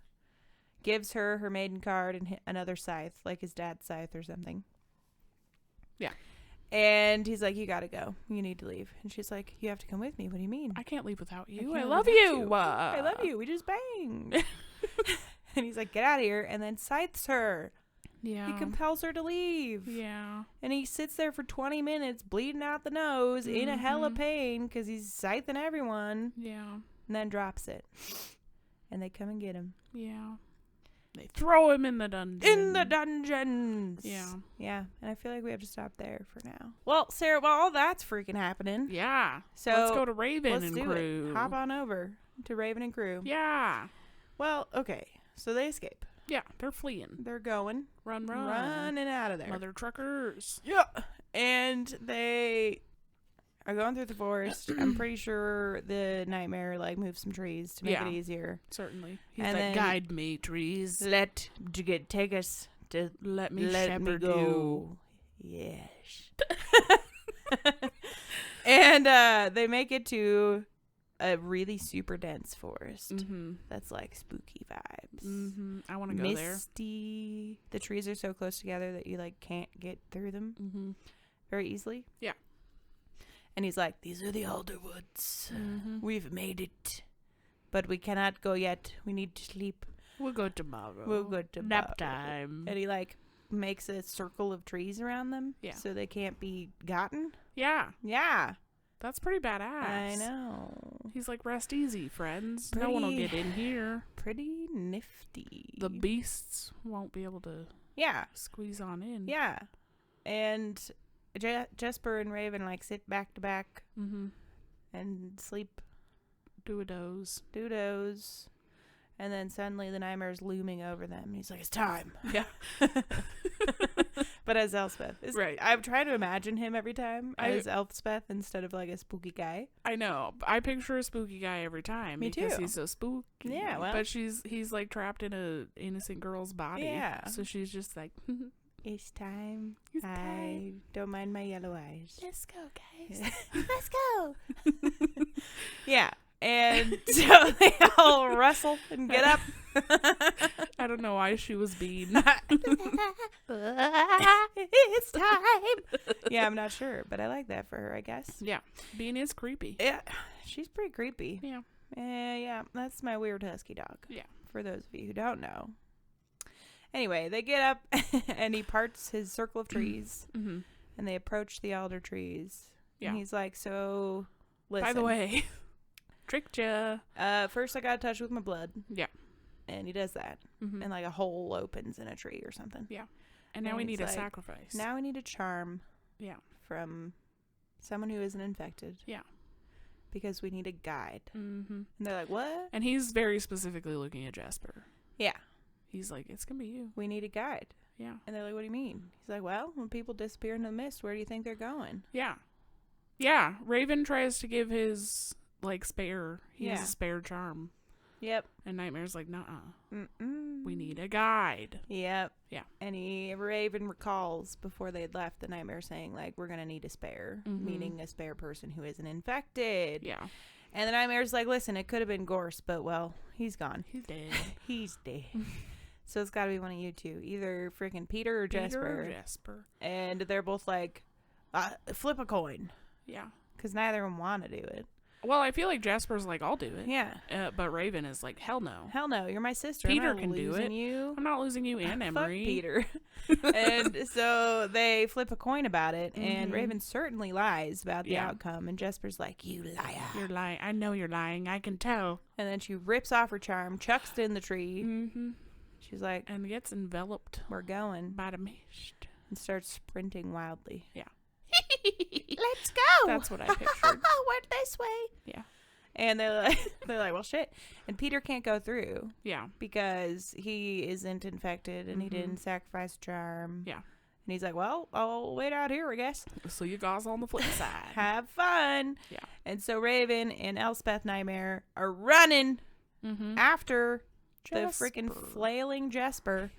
gives her her maiden card and another scythe, like his dad's scythe or something. Yeah. And he's like, you gotta go. You need to leave. And she's like, you have to come with me. What do you mean? I can't leave without you. I love you. I love you. We just banged. And he's like, get out of here. And then scythes her. Yeah. He compels her to leave. Yeah. And he sits there for 20 minutes bleeding out the nose in a hella pain because he's scything everyone. Yeah. And then drops it. And they come and get him. Yeah. They throw him in the dungeon. In the dungeons. Yeah. Yeah. And I feel like we have to stop there for now. Well, Sarah, while all that's freaking happening. Yeah. So let's go to Raven and It. crew. Hop on over to Raven and crew. Yeah. Well, okay. So they escape. Yeah, they're fleeing. They're going. Run. Running out of there. Mother truckers. Yeah. And they are going through the forest. I'm pretty sure the nightmare like moves some trees to make it easier. Certainly. He's and like, guide me, trees. Take us to let me shepherd you. Yes. And they make it to a really super dense forest that's like spooky vibes. I want to go there. Misty. The trees are so close together that you like can't get through them very easily. Yeah. And he's like, these are the alder woods. We've made it. But we cannot go yet. We need to sleep. We'll go tomorrow. Nap time. And he like makes a circle of trees around them. Yeah. So they can't be gotten. Yeah. Yeah. That's pretty badass. I know. He's like, rest easy, friends. No one will get in here. Pretty nifty. The beasts won't be able to squeeze on in. Yeah. And Jesper and Raven like sit back to back and sleep. Do a doze. And then suddenly the nightmare's looming over them. And he's like, it's time. Yeah. But as Elspeth. Right. I'm trying to imagine him every time as Elspeth instead of like a spooky guy. I know. I picture a spooky guy every time. Me because too. He's so spooky. Yeah, well. But he's like trapped in a innocent girl's body. Yeah. So she's just like, it's time. It's I time. don't mind my yellow eyes. Let's go, guys. Let's go. Yeah. And so they all wrestle and get up. I don't know why she was being. It's time. Yeah, I'm not sure, but I like that for her, I guess. Yeah. Bean is creepy. Yeah. She's pretty creepy. Yeah. Yeah. That's my weird husky dog. Yeah. For those of you who don't know. Anyway, they get up and he parts his circle of trees and they approach the alder trees. Yeah. And he's like, so, listen. By the way, tricked ya. First I got to touch with my blood. Yeah. And he does that. And like a hole opens in a tree or something. Yeah. And now we need a sacrifice. Now we need a charm. Yeah. From someone who isn't infected. Yeah. Because we need a guide. And they're like, what? And he's very specifically looking at Jesper. Yeah. He's like, it's going to be you. We need a guide. Yeah. And they're like, what do you mean? He's like, well, when people disappear in the mist, where do you think they're going? Yeah. Yeah. Raven tries to give his, like, spare. He has a spare charm. Yep. And Nightmare's like, nuh-uh. We need a guide. Yep. Yeah. And Raven recalls before they had left the Nightmare saying, like, we're going to need a spare, meaning a spare person who isn't infected. Yeah. And the Nightmare's like, listen, it could have been Gorse, but, well, he's gone. He's dead. He's dead. So it's got to be one of you two, either freaking Peter or Jesper. And they're both like, flip a coin. Yeah. Because neither of them want to do it. Well, I feel like Jasper's like, I'll do it. Yeah. But Raven is like, hell no. Hell no, you're my sister. Peter can do it. You. I'm not losing you and Emery. Fuck Peter. And so they flip a coin about it, and Raven certainly lies about the outcome, and Jesper's like, you liar. You're lying. I know you're lying. I can tell. And then she rips off her charm, chucks it in the tree. She's like, and gets enveloped. We're going. By the mist. And starts sprinting wildly. Yeah. Let's go. That's what I pictured. We're this way. Yeah. And they're like, well, shit. And Peter can't go through. Yeah. Because he isn't infected and he didn't sacrifice a charm. Yeah. And he's like, well, I'll wait out here, I guess. So you guys on the flip side. Have fun. Yeah. And so Raven and Elspeth Nightmare are running after the freaking flailing Jesper.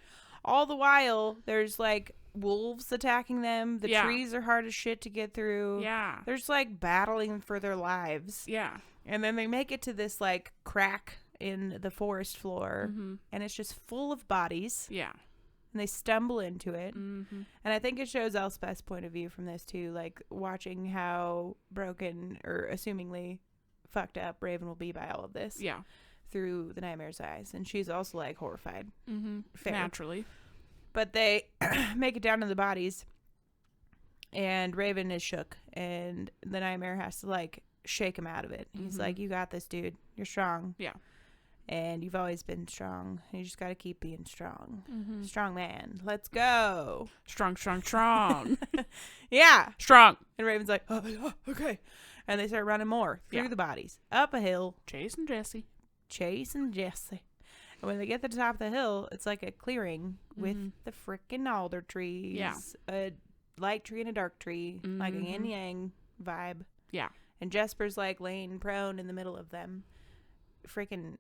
All the while, there's like wolves attacking them. The trees are hard as shit to get through. Yeah. They're just like battling for their lives. Yeah. And then they make it to this like crack in the forest floor. And it's just full of bodies. Yeah. And they stumble into it. And I think it shows Elspeth's point of view from this too. Like watching how broken or assumingly fucked up Raven will be by all of this. Yeah. Through the Nightmare's eyes. And she's also like horrified. Fair. Naturally. But they make it down to the bodies, and Raven is shook, and the Nightmare has to like shake him out of it. He's like, you got this, dude. You're strong. Yeah. And you've always been strong. You just got to keep being strong. Strong man. Let's go. Strong, strong, strong. Yeah. Strong. And Raven's like, oh, okay. And they start running more through the bodies. Up a hill. Chasing Jesse. When they get to the top of the hill, it's like a clearing with the frickin' alder trees. Yeah. A light tree and a dark tree. Like a yin yang vibe. Yeah. And Jesper's like laying prone in the middle of them. Freaking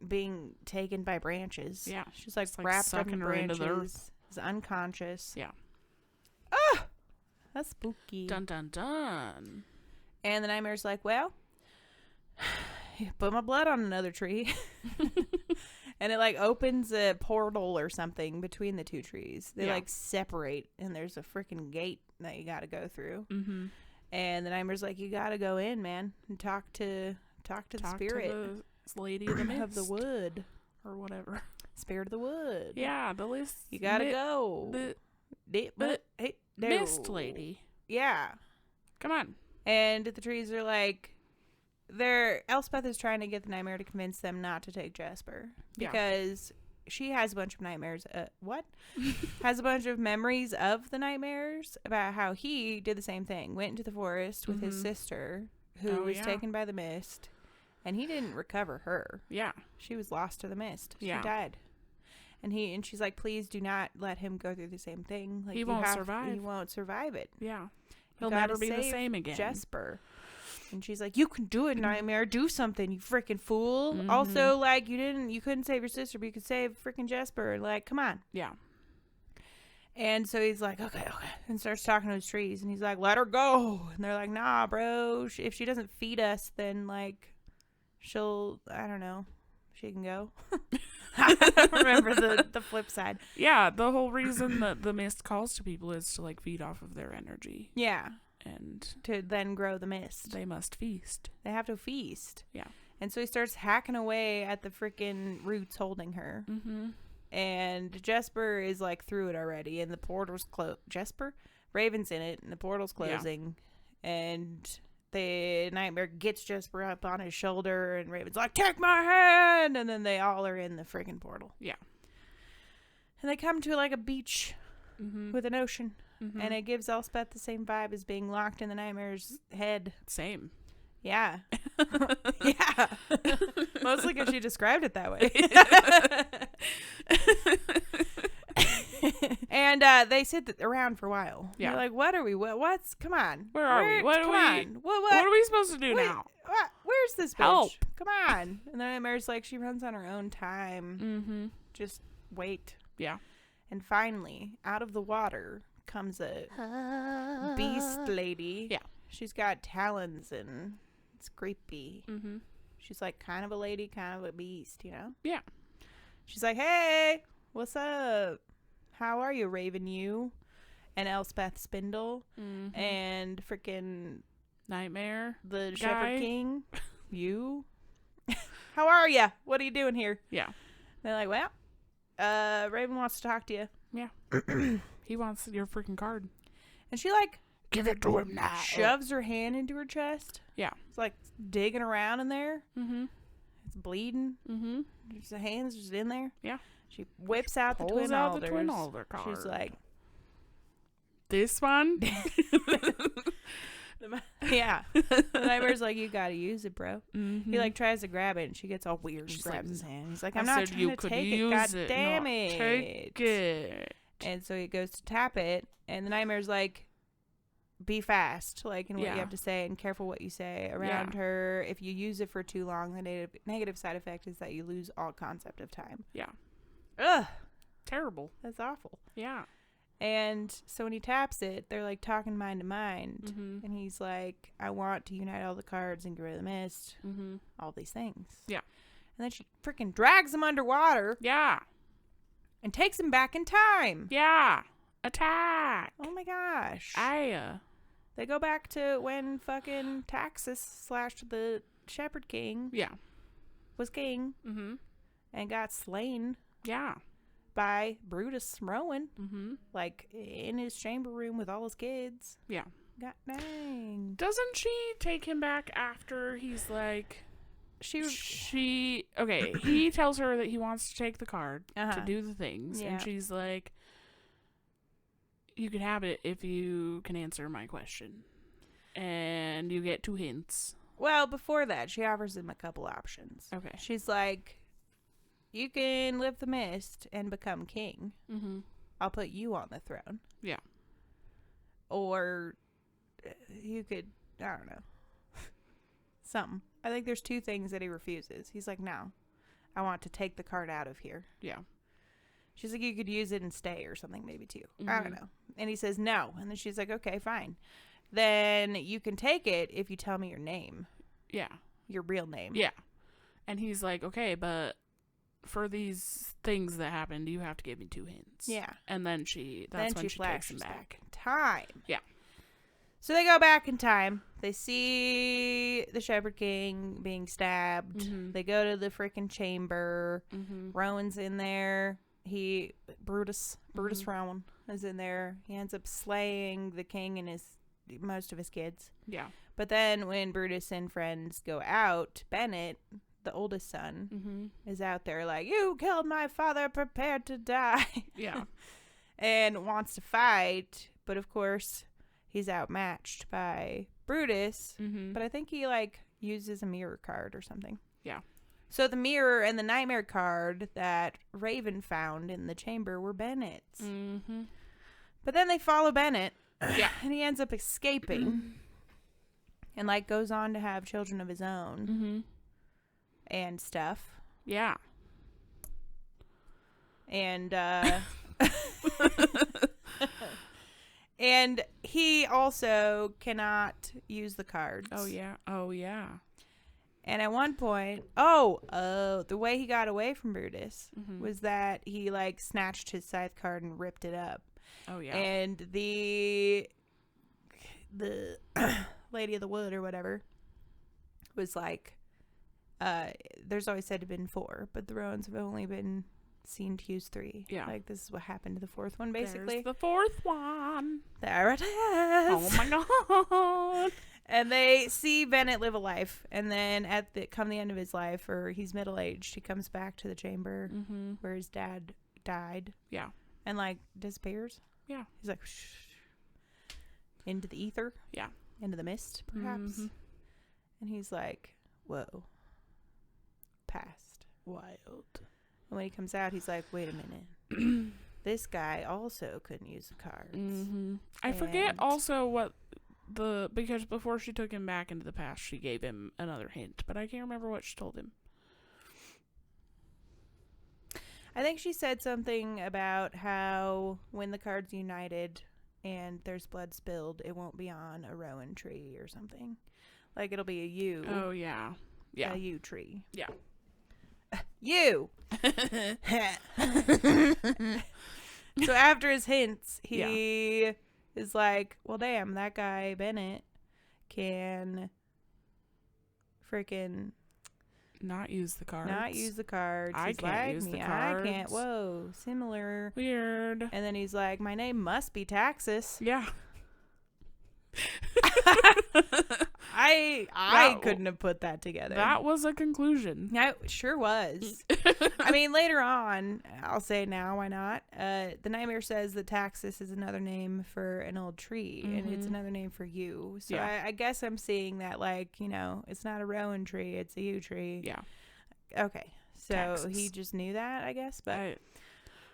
being taken by branches. Yeah. She's like It's wrapped up in sucking her into branches. the earth. Is unconscious. Yeah. Ah! That's spooky. Dun dun dun. And the nightmare's like, well, put my blood on another tree. And it like opens a portal or something between the two trees. They like separate and there's a freaking gate that you got to go through. Mm-hmm. And the nightmare's like, you got to go in, man, and talk to the spirit. To the lady of the mist. Of the wood. Or whatever. Spirit of the wood. Yeah, the list. You got to go. Mist lady. Yeah. Come on. And the trees are like, Elspeth is trying to get the nightmare to convince them not to take Jesper. Because she has a bunch of nightmares. Has a bunch of memories of the nightmares about how he did the same thing. Went into the forest with his sister, who was taken by the mist. And he didn't recover her. Yeah. She was lost to the mist. She Yeah. died. And she's like, please do not let him go through the same thing. Like, he won't survive. He won't survive it. Yeah. He'll never be the same again. Jesper. And she's like, you can do it, Nightmare. Do something, you freaking fool. Also, like, you couldn't save your sister, but you could save freaking Jesper. Like, come on. Yeah. And so he's like, okay. And starts talking to his trees. And he's like, let her go. And they're like, nah, bro. If she doesn't feed us, then, like, I don't know. She can go. I don't remember the flip side. Yeah, the whole reason that the mist calls to people is to, like, feed off of their energy. Yeah. And to then grow the mist. They must feast. They have to feast. Yeah. And so he starts hacking away at the freaking roots holding her. Mm-hmm. And Jesper is, like, through it already. And the portal's closed. Jesper? Raven's in it. And the portal's closing. Yeah. And the nightmare gets Jesper up on his shoulder. And Raven's like, take my hand! And then they all are in the freaking portal. Yeah. And they come to, like, a beach with an ocean. Mm-hmm. And it gives Elspeth the same vibe as being locked in the nightmare's head. Same. Yeah. Yeah. Mostly because she described it that way. And they sit around for a while. Yeah. They're like, what are we? What's? Come on. Where are we? What are we supposed to do now? Where's this bitch? Help. Come on. And the nightmare's like, she runs on her own time. Mm-hmm. Just wait. Yeah. And finally, out of the water comes a beast lady. Yeah. She's got talons and it's creepy. Mm-hmm. She's like kind of a lady, kind of a beast, you know? Yeah. She's like, hey, what's up? How are you, Raven, you? And Elspeth Spindle. Mm-hmm. And freaking Nightmare. The Shepherd King. You. How are you? What are you doing here? Yeah. They're like, well, Raven wants to talk to you. Yeah. He wants your freaking card. And she, like, give it to him now. Shoves her hand into her chest. Yeah. It's like digging around in there. Mm-hmm. It's bleeding. Mm-hmm. The hand's just in there. Yeah. She whips out the twin alder card. She's like, this one? Yeah. The nightmare's like, you gotta use it, bro. Mm-hmm. He like tries to grab it and she gets all weird and grabs his hand. He's like, I'm not trying to take it. God damn it. Take it. And so he goes to tap it and the nightmare's like, be fast, like in what you have to say and careful what you say around her. If you use it for too long, the negative side effect is that you lose all concept of time. Yeah. Ugh. Terrible. That's awful. Yeah. And so when he taps it, they're like talking mind to mind. Mm-hmm. And he's like, I want to unite all the cards and get rid of the mist. Mm-hmm. All these things. Yeah. And then she freaking drags him underwater. Yeah. And takes him back in time. Yeah. Attack. Oh my gosh. They go back to when fucking Taxus / the Shepherd King. Yeah. Was king. Mm-hmm. And got slain. Yeah. By Brutus Rowan. Mm-hmm. Like in his chamber room with all his kids. Yeah. God dang. Doesn't she take him back after he's like... Okay, he tells her that he wants to take the card to do the things. Yeah. And she's like... You can have it if you can answer my question. And you get 2 hints. Well, before that, she offers him a couple options. Okay. She's like, you can lift the mist and become king. Mm-hmm. I'll put you on the throne. Yeah. Or you could, I don't know, something. I think there's 2 things that he refuses. He's like, no, I want to take the card out of here. Yeah. She's like, you could use it and stay or something maybe too. Mm-hmm. I don't know. And he says no. And then she's like, okay, fine. Then you can take it if you tell me your name. Yeah. Your real name. Yeah. And he's like, okay, but for these things that happened, you have to give me 2 hints. Yeah. And then that's when she takes him back. Time. Yeah. So they go back in time. They see the Shepherd King being stabbed. Mm-hmm. They go to the freaking chamber. Mm-hmm. Rowan's in there. Brutus Mm-hmm. Rowan is in there. He ends up slaying the king and most of his kids. Yeah. But then when Brutus and friends go out, Bennett, the oldest son, Mm-hmm. is out there like, you killed my father, prepared to die. Yeah. And wants to fight. But of course, he's outmatched by Brutus. Mm-hmm. But I think he uses a mirror card or something. Yeah. So the mirror and the nightmare card that Raven found in the chamber were Bennett's. Mm-hmm. But then they follow Bennett. Yeah. And he ends up escaping. And goes on to have children of his own. Mm-hmm. And stuff. Yeah. And and he also cannot use the cards. Oh yeah. Oh yeah. And at one point, the way he got away from Brutus Mm-hmm. was that he snatched his scythe card and ripped it up. Oh yeah. And the Lady of the Wood or whatever was there's always said to have been 4, but the Rowans have only been seen to use 3. Yeah. This is what happened to the 4th one, basically. There's the 4th one. There it is. Oh my god. And they see Bennett live a life, and then come the end of his life, or he's middle-aged, he comes back to the chamber Mm-hmm. where his dad died. Yeah. And disappears. Yeah. He's like, shh, into the ether. Yeah. Into the mist, perhaps. Mm-hmm. And he's like, whoa. Past. Wild. And when he comes out, he's like, wait a minute. This guy also couldn't use the cards. Mm-hmm. I forget also what because before she took him back into the past, she gave him another hint, but I can't remember what she told him. I think she said something about how when the cards united and there's blood spilled, it won't be on a rowan tree or something. It'll be a U. Oh, yeah. Yeah. A U tree. Yeah. You! So after his hints, he is like, well, damn, that guy Bennett can freaking not use the cards. Not use the cards. I He's can't like use me. the cards. I can't. Whoa, similar. Weird. And then he's like, my name must be Taxus. Yeah. I couldn't have put that together. That was a conclusion. Yeah, it sure was. I mean, later on, I'll say now, why not? The nightmare says that Taxus is another name for an old tree, and it's another name for you. So Yeah. I guess I'm seeing that, it's not a rowan tree, it's a yew tree. Yeah. Okay. So Taxus. he just knew that, I guess. But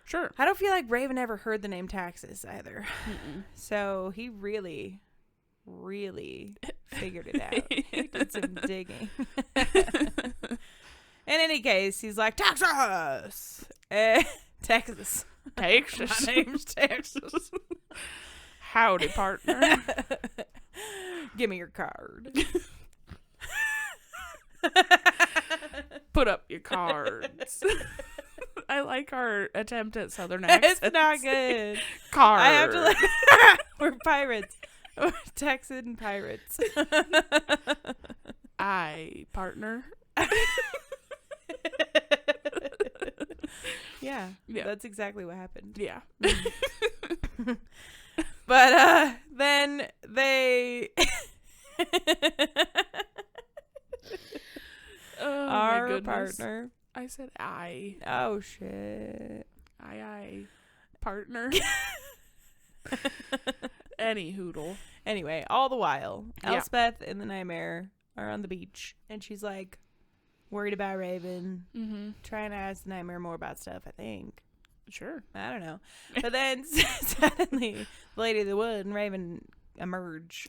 sure. I don't feel like Raven ever heard the name Taxus either. Mm-mm. So he really figured it out. He did some digging. In any case, he's like, Texas! Texas. Texas. My name's Texas. Howdy, partner. Give me your card. Put up your cards. I like our attempt at Southern accents. It's not good. Card. I have to we're pirates. We're Texan pirates. Partner. Yeah, Yeah. that's exactly what happened. Yeah. But then they Oh, our my goodness. partner. I said I. Oh shit. I. Partner. Any hoodle. Anyway, all the while, Yeah. Elspeth and the nightmare are on the beach, and she's like, worried about Raven. Trying to ask Nightmare more about stuff, I think. Sure. I don't know. But then suddenly, the Lady of the Wood and Raven emerge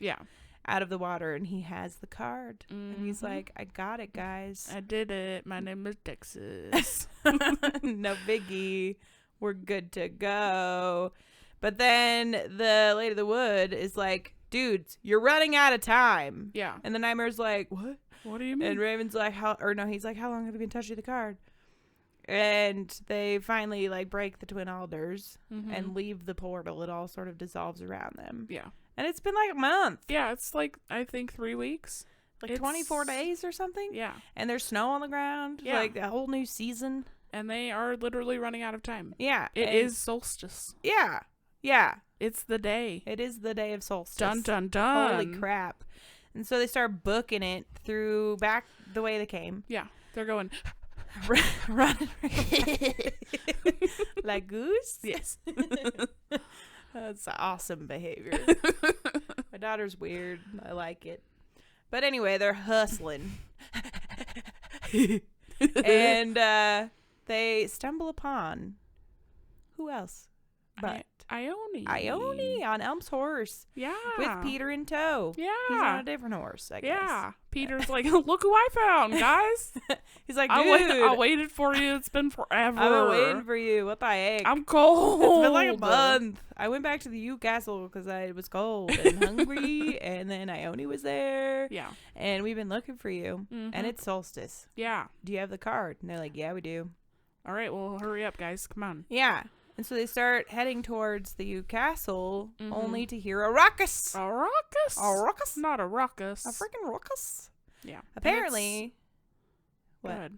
out of the water, and he has the card. And he's like, I got it, guys. I did it. My name is Texas. No biggie. We're good to go. But then the Lady of the Wood is like, dudes, you're running out of time. Yeah. And the Nightmare's like, what? What do you mean? And Raven's like, he's like, how long have you been touching the card? And they finally like break the twin alders and leave the portal. It all sort of dissolves around them. Yeah. And it's been like a month. Yeah, it's like, I think 3 weeks. Like 24 days or something. Yeah. And there's snow on the ground. Yeah. Like a whole new season. And they are literally running out of time. Yeah. It is solstice. Yeah. Yeah. It's the day. It is the day of solstice. Dun, dun, dun. Holy crap. And so they start booking it through back the way they came. Yeah. They're going... running like goose. Yes. That's awesome behavior. My daughter's weird. I like it. But anyway, they're hustling. And they stumble upon who else but Ione on Elm's horse. Yeah. With Peter in tow. Yeah. He's on a different horse, I guess. Yeah. Peter's like, look who I found, guys. He's like, dude. I waited for you. It's been forever. I've been waiting for you. What the heck? I'm cold. It's been like a month. I went back to the U Castle because I was cold and hungry. And then Ione was there. Yeah. And we've been looking for you. And it's solstice. Yeah. Do you have the card? And they're like, yeah, we do. All right. Well, hurry up, guys. Come on. Yeah. And so they start heading towards the U Castle, only to hear a ruckus. A ruckus? A ruckus? Not a ruckus. A freaking ruckus. Yeah. Apparently. What? Go ahead.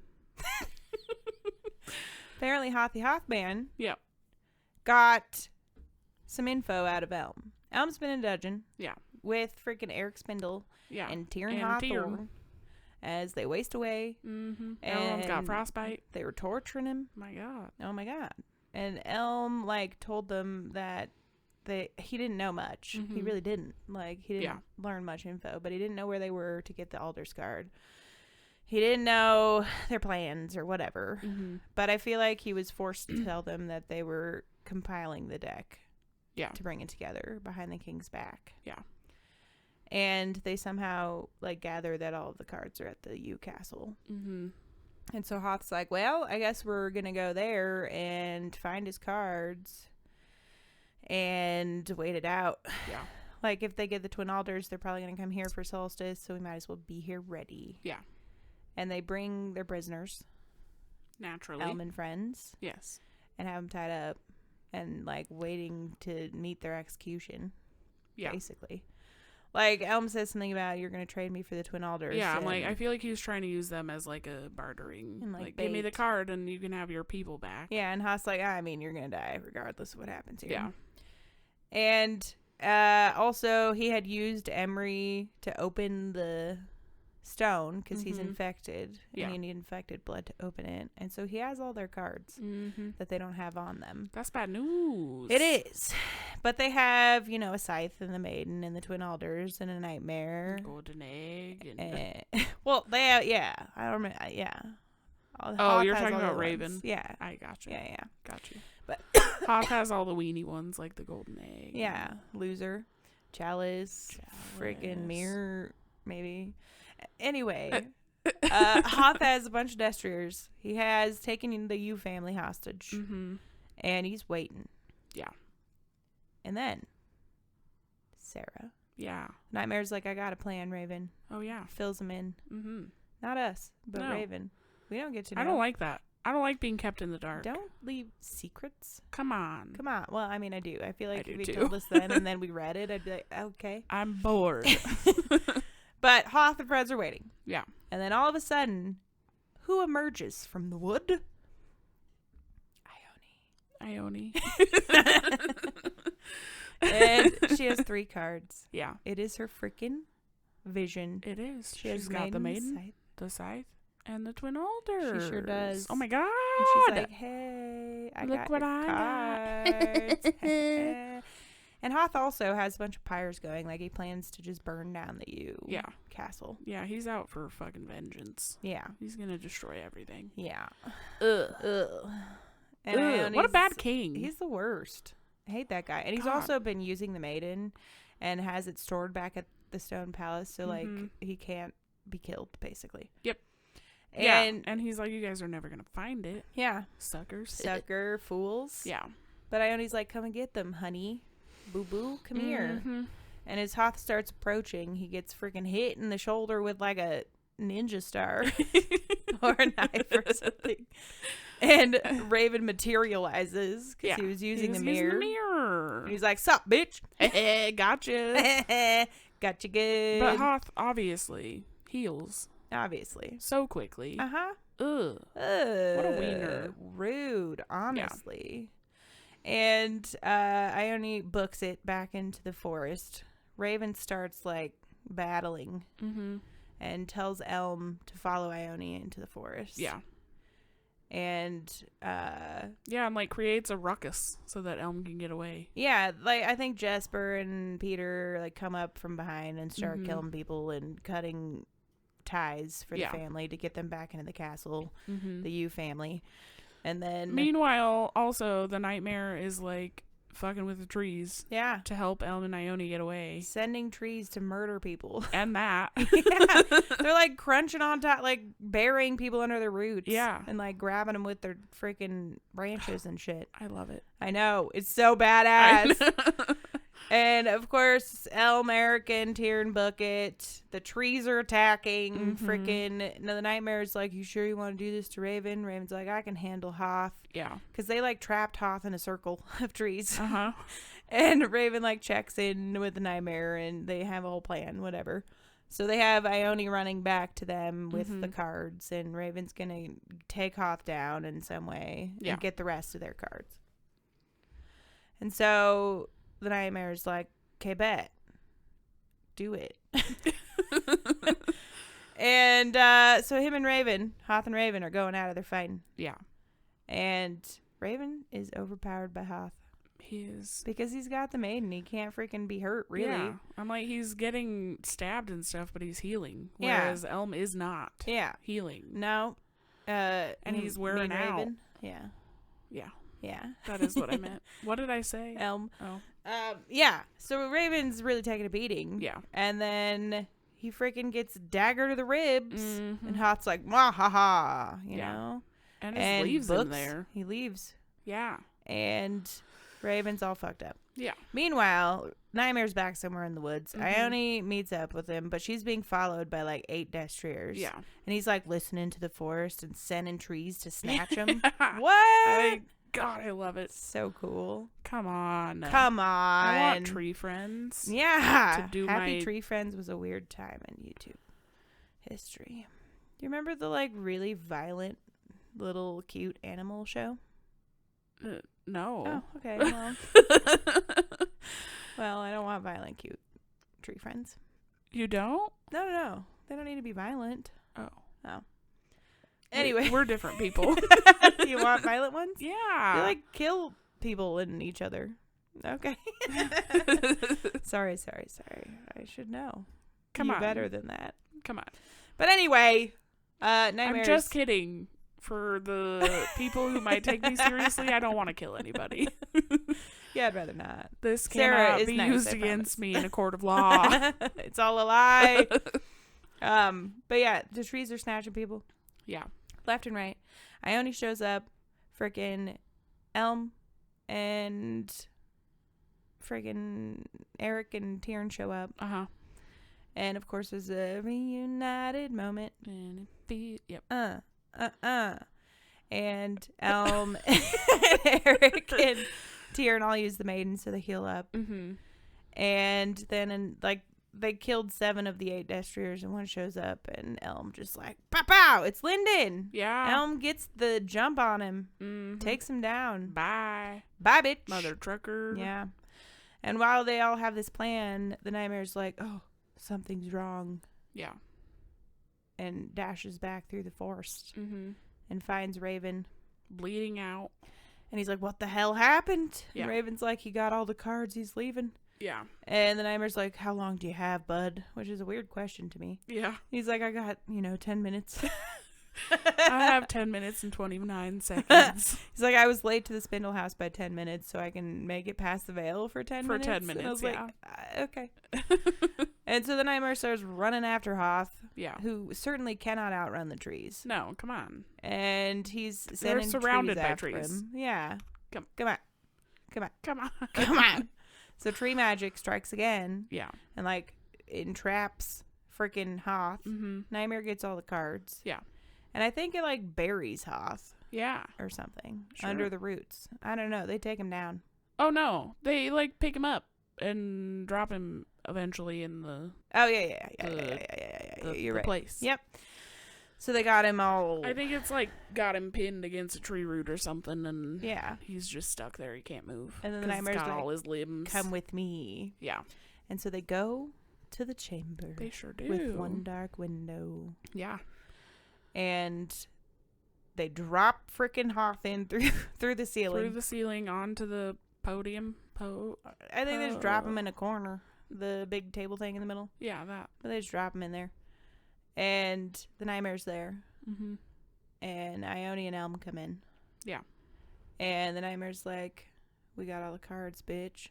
Apparently, Hothy Hothman got some info out of Elm. Elm's been in dungeon. Yeah. With freaking Eric Spindle. Yeah. And Tyrion Hawthorne. As they waste away. And Elm's got frostbite. They were torturing him. My God. Oh my God. And Elm, like, told them that he didn't know much. He really didn't. Like, he didn't learn much info, but he didn't know where they were to get the Alder's card. He didn't know their plans or whatever. But I feel like he was forced to tell them that they were compiling the deck. Yeah. To bring it together behind the king's back. Yeah. And they somehow, like, gather that all of the cards are at the U Castle. And so Hoth's like, well, I guess we're going to go there and find his cards and wait it out. Yeah. Like, if they get the Twin Alders, they're probably going to come here for solstice, so we might as well be here ready. Yeah. And they bring their prisoners. Naturally. Elm and friends. Yes. And have them tied up and, like, waiting to meet their execution. Yeah. Basically. Like, Elm says something about, you're going to trade me for the Twin Alders. Yeah, I'm like, I feel like he was trying to use them as, like, a bartering. And, like give me the card and you can have your people back. Yeah, and Haas like, I mean, you're going to die regardless of what happens here. Yeah. And also, he had used Emery to open the stone because he's infected. Yeah. And you need infected blood to open it. And so he has all their cards that they don't have on them. That's bad news. It is. But they have, a scythe and the maiden and the Twin Alders and a nightmare. Golden egg. Well, they have, I don't remember. Yeah. Oh, you're talking about Raven? Ones. Yeah. I got you. Yeah. Got you. But Hoth has all the weenie ones, like the golden egg. Yeah. Loser. Chalice. Freaking mirror, maybe. Anyway, Hoth has a bunch of destriers. He has taken the Yu family hostage. And he's waiting. Yeah. And then, Sarah. Yeah. Nightmare's like, I got a plan, Raven. Oh, yeah. Fills him in. Not us, but no. Raven. We don't get to know. I don't like that. I don't like being kept in the dark. Don't leave secrets. Come on. Well, I mean, I do. I feel like if you too. told us then and then we read it, I'd be like, okay. I'm bored. But Hoth and friends are waiting. Yeah. And then all of a sudden, who emerges from the wood? Ione. And she has 3 cards. Yeah. It is her freaking vision. It is. She's got the maiden, the scythe, and the Twin Alders. She sure does. Oh my God. And she's like, hey, I Look got what your I cards. And Hoth also has a bunch of pyres going. Like, he plans to just burn down the castle. Yeah, he's out for fucking vengeance. Yeah. He's gonna destroy everything. Yeah. Ugh. And what a bad king. He's the worst. I hate that guy. And he's also been using the maiden and has it stored back at the Stone Palace. So, like, he can't be killed, basically. Yep. And he's like, you guys are never going to find it. Yeah. Suckers. Sucker fools. Yeah. But Ione's like, come and get them, honey. Boo-boo, come here. And as Hoth starts approaching, he gets freaking hit in the shoulder with, like, a ninja star or a knife or something. And Raven materializes because he was using the mirror. And he's like, sup, bitch. Gotcha. Gotcha good. But Hoth obviously heals. Obviously. So quickly. Uh-huh. Ugh. What a wiener. Rude, honestly. Yeah. And Ione books it back into the forest. Raven starts, like, battling and tells Elm to follow Ione into the forest. Yeah. And and like creates a ruckus so that Elm can get away. Yeah, like I think Jesper and Peter like come up from behind and start killing people and cutting ties for the family to get them back into the castle, the Yu family. And then meanwhile, also the Nightmare is like fucking with the trees. Yeah. To help Elm and Ione get away. Sending trees to murder people. And that. Yeah. They're like crunching on top, like burying people under their roots. Yeah. And like grabbing them with their freaking branches and shit. I love it. I know. It's so badass. And of course, Elm, Eric, and Tyrion book it. The trees are attacking. Freaking. The Nightmare's like, you sure you want to do this to Raven? Raven's like, I can handle Hoth. Yeah. Because they like trapped Hoth in a circle of trees. And Raven like checks in with the Nightmare and they have a whole plan, whatever. So they have Ione running back to them with the cards. And Raven's going to take Hoth down in some way and get the rest of their cards. And so the Nightmare's like, okay, bet. Do it. And so him and Raven, Hoth and Raven, are going at it. They're fighting. Yeah. And Raven is overpowered by Hoth. He is. Because he's got the maiden. He can't freaking be hurt, really. Yeah. I'm like, he's getting stabbed and stuff, but he's healing. Whereas Elm is not. Yeah. Healing. No. And he's wearing out. Raven. Yeah. Yeah. Yeah. That is what I meant. What did I say? Elm. Oh. Yeah. So Raven's really taking a beating. Yeah. And then he freaking gets dagger to the ribs. And Hoth's like, wah ha ha. You know? And just leaves him there. He leaves. Yeah. And Raven's all fucked up. Yeah. Meanwhile, Nightmare's back somewhere in the woods. Ione meets up with him, but she's being followed by like 8 destriers. Yeah. And he's like listening to the forest and sending trees to snatch him. What? God, I love it. So cool. Come on. I want tree friends. Yeah. Happy Tree Friends was a weird time in YouTube history. Do you remember the like really violent little cute animal show? No. Oh, okay. Well, well, I don't want violent cute tree friends. You don't? No. They don't need to be violent. Oh. Anyway. We're different people. You want violent ones? Yeah. They like kill people and each other. Okay. Sorry. I should know. Come on. Better than that. Come on. But anyway, Nightmares. I'm just kidding. For the people who might take me seriously, I don't want to kill anybody. Yeah, I'd rather not. This cannot be used against me in a court of law. It's all a lie. But yeah, the trees are snatching people. Yeah. Left and right. Ione shows up. Frickin' Elm and friggin' Eric and Tyrion show up. And of course there's a reunited moment. And yep. And Elm and Eric and Tyrion all use the maiden so they heal up. And then they killed 7 of the 8 destriers and one shows up and Elm just like pow pow, it's Lyndon. Yeah. Elm gets the jump on him. Takes him down. Bye bitch. Mother trucker. Yeah. And while they all have this plan, the Nightmare's like, oh, something's wrong. Yeah. And dashes back through the forest and finds Raven bleeding out. And he's like, what the hell happened? Yeah. And Raven's like, he got all the cards. He's leaving. Yeah. And the nightmare's like, how long do you have, bud? Which is a weird question to me. Yeah. He's like, I got, 10 minutes. I have 10 minutes and 29 seconds. He's like, I was late to the Spindle house by 10 minutes, so I can make it past the veil for 10 minutes. For 10 minutes, and I was yeah. like, okay. And so the nightmare starts running after Hoth, yeah, who certainly cannot outrun the trees. No, come on. And he's They're sending surrounded trees by after trees. him. Yeah. Come on. Come on. So tree magic strikes again. Yeah. And, like, entraps freaking Hoth. Mm-hmm. Nightmare gets all the cards. Yeah. And I think it, like, buries Hoth. Yeah. Or something. Sure. Under the roots. I don't know. They take him down. Oh, no. They, like, pick him up and drop him eventually in the... Oh, yeah. You're right. Place. Yep. So they got him all... I think it's, like, got him pinned against a tree root or something, and yeah, he's just stuck there. He can't move. And then the nightmare's got like, all his limbs. come with me. Yeah. And so they go to the chamber. They sure do. With one dark window. Yeah. And they drop frickin' Hoth in through the ceiling. Through the ceiling onto the podium. I think they just drop him in a corner. The big table thing in the middle. Yeah, that. But they just drop him in there. And the nightmare's there. Mm-hmm. And Ione and Elm come in. Yeah. And the nightmare's like, we got all the cards, bitch.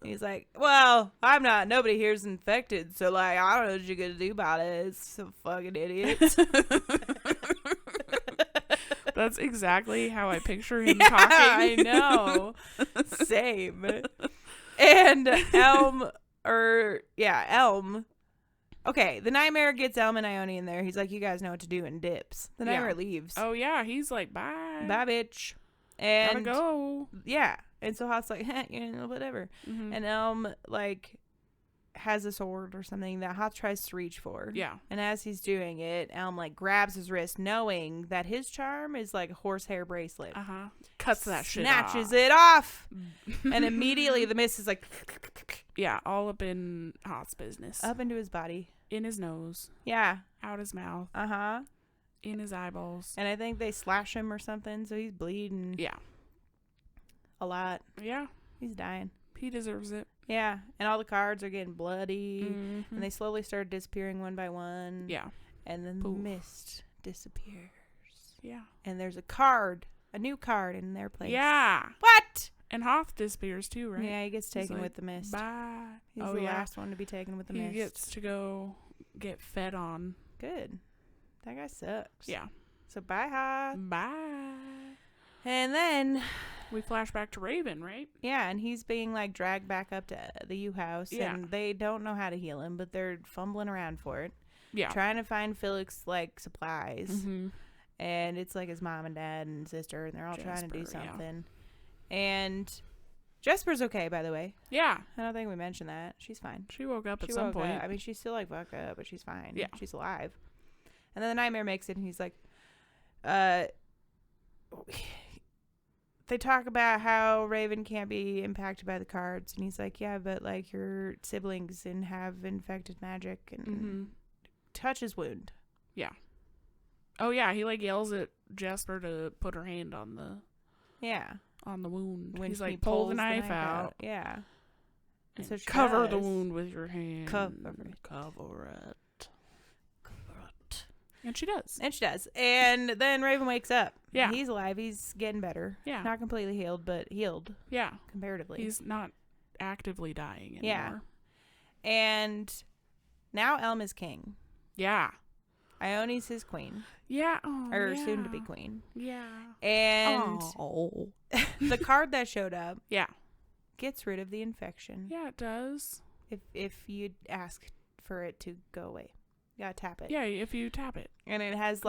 He's like, well, I'm not. Nobody here's infected. So, like, I don't know what you're going to do about it. It's some fucking idiots. That's exactly how I picture him yeah, talking. I know. Same. And Elm. Okay, the nightmare gets Elm and Ione in there. He's like, you guys know what to do, and dips. The nightmare leaves. Oh, yeah. He's like, bye. Bye, bitch. And gotta go. Yeah. And so Hoth's like, whatever. Mm-hmm. And Elm, like, has a sword or something that Hoth tries to reach for. Yeah. And as he's doing it, Elm, like, grabs his wrist, knowing that his charm is like a horsehair bracelet. Uh-huh. Cuts that shit Snatches off. it off. And immediately the mist is like... Yeah, all up in Hoth's business. Up into his body. In his nose. Yeah. Out his mouth. Uh-huh. In his eyeballs. And I think they slash him or something, so he's bleeding. Yeah. A lot. Yeah. He's dying. He deserves it. Yeah. And all the cards are getting bloody. Mm-hmm. And they slowly start disappearing one by one. Yeah. And then the mist disappears. Yeah. And there's a new card in their place. Yeah. What? And Hoth disappears too, right? Yeah, he gets taken like, with the mist. Bye. He's the last one to be taken with the mist. He gets to go get fed on. Good. That guy sucks. Yeah. So bye, Hoth. Bye. And then we flash back to Raven, right? Yeah, and he's being like dragged back up to the U house, and they don't know how to heal him, but they're fumbling around for it. Yeah. Trying to find Felix like supplies. Mm-hmm. And it's like his mom and dad and sister, and they're all trying to do something. Yeah. And Jesper's okay, by the way. Yeah. I don't think we mentioned that. She's fine. She woke up at some point. I mean, she's still like fucked up, but she's fine. Yeah. She's alive. And then the nightmare makes it, and he's like, they talk about how Raven can't be impacted by the cards, and he's like, yeah, but like your siblings and have infected magic, and touch his wound. Yeah. Oh yeah, he like yells at Jesper to put her hand on the wound. When he's like, pull the knife out. Yeah. And so cover the wound with your hand. Cover it. And she does. And then Raven wakes up. Yeah. He's alive. He's getting better. Yeah. Not completely healed, but healed. Yeah. Comparatively. He's not actively dying anymore. Yeah. And now Elm is king. Yeah. Ione's his queen. Yeah. Oh, or soon to be queen. Yeah. And the card that showed up gets rid of the infection. Yeah, it does. If you ask for it to go away. You gotta tap it. Yeah, if you tap it. And it has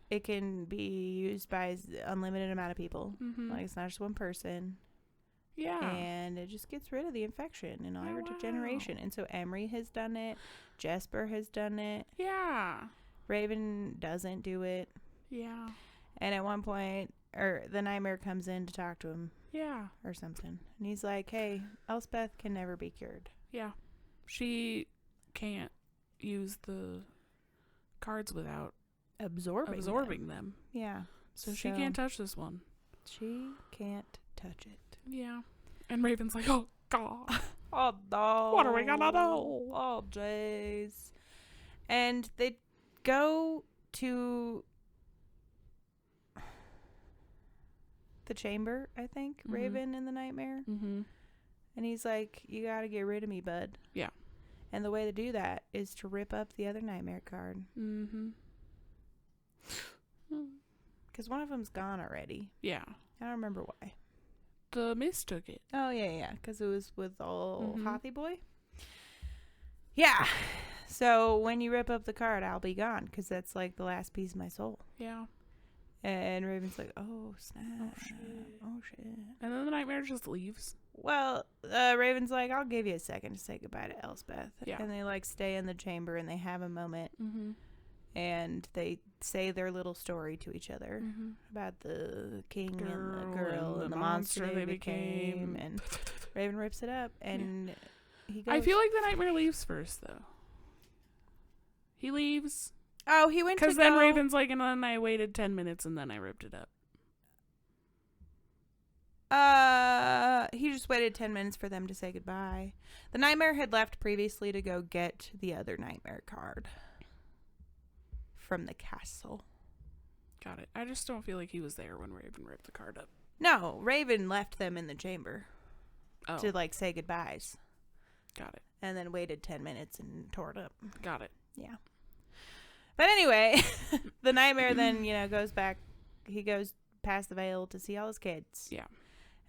it can be used by unlimited amount of people. Mm-hmm. Like it's not just one person. Yeah. And it just gets rid of the infection in every generation. And so Emery has done it. Jesper has done it. Yeah. Raven doesn't do it. Yeah. And at one point, the nightmare comes in to talk to him. Yeah. Or something. And he's like, hey, Elspeth can never be cured. Yeah. She can't use the cards without absorbing them. Yeah. So she can't touch this one. She can't touch it. Yeah. And Raven's like, oh, God. Oh, no. What are we gonna do? Oh, jeez. And they go to the chamber, I think. Raven in the nightmare. Mm-hmm. And he's like, you gotta get rid of me, bud. Yeah. And the way to do that is to rip up the other nightmare card. Mm-hmm. Because one of them's gone already. Yeah. I don't remember why. The mist took it. Oh, yeah. Because it was with old Hothy Boy. Yeah. So when you rip up the card, I'll be gone. Because that's like the last piece of my soul. Yeah. And Raven's like, oh, snap. Oh, shit. And then the nightmare just leaves. Well, Raven's like, I'll give you a second to say goodbye to Elspeth. Yeah. And they like stay in the chamber and they have a moment. Mm-hmm. And they say their little story to each other about the king and the girl and the monster they became. And Raven rips it up and he goes. I feel like the nightmare leaves first, though. He leaves. Oh, he went to go. Because then Raven's like, and then I waited 10 minutes and then I ripped it up. He just waited 10 minutes for them to say goodbye. The nightmare had left previously to go get the other nightmare card from the castle. Got it. I just don't feel like he was there when Raven ripped the card up. No, Raven left them in the chamber to like say goodbyes. Got it. And then waited 10 minutes and tore it up. Got it. Yeah. But anyway, the nightmare then, goes back. He goes past the veil to see all his kids. Yeah.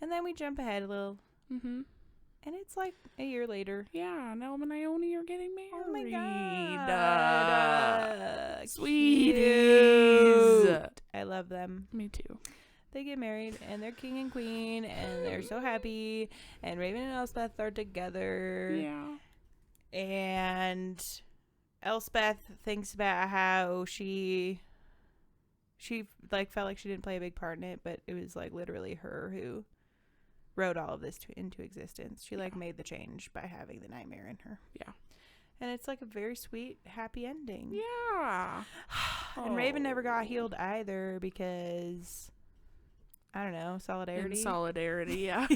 And then we jump ahead a little. Mm-hmm. And it's like a year later. Yeah, Nelma and Ione are getting married. Oh my God. Sweeties. Cute. I love them. Me too. They get married and they're king and queen and they're so happy. And Raven and Elspeth are together. Yeah. And Elspeth thinks about how she like felt like she didn't play a big part in it, but it was like literally her who wrote all of this into existence. She like made the change by having the nightmare in her. Yeah. And it's like a very sweet, happy ending. Yeah. And Raven never got healed either because, I don't know, solidarity. In solidarity, yeah.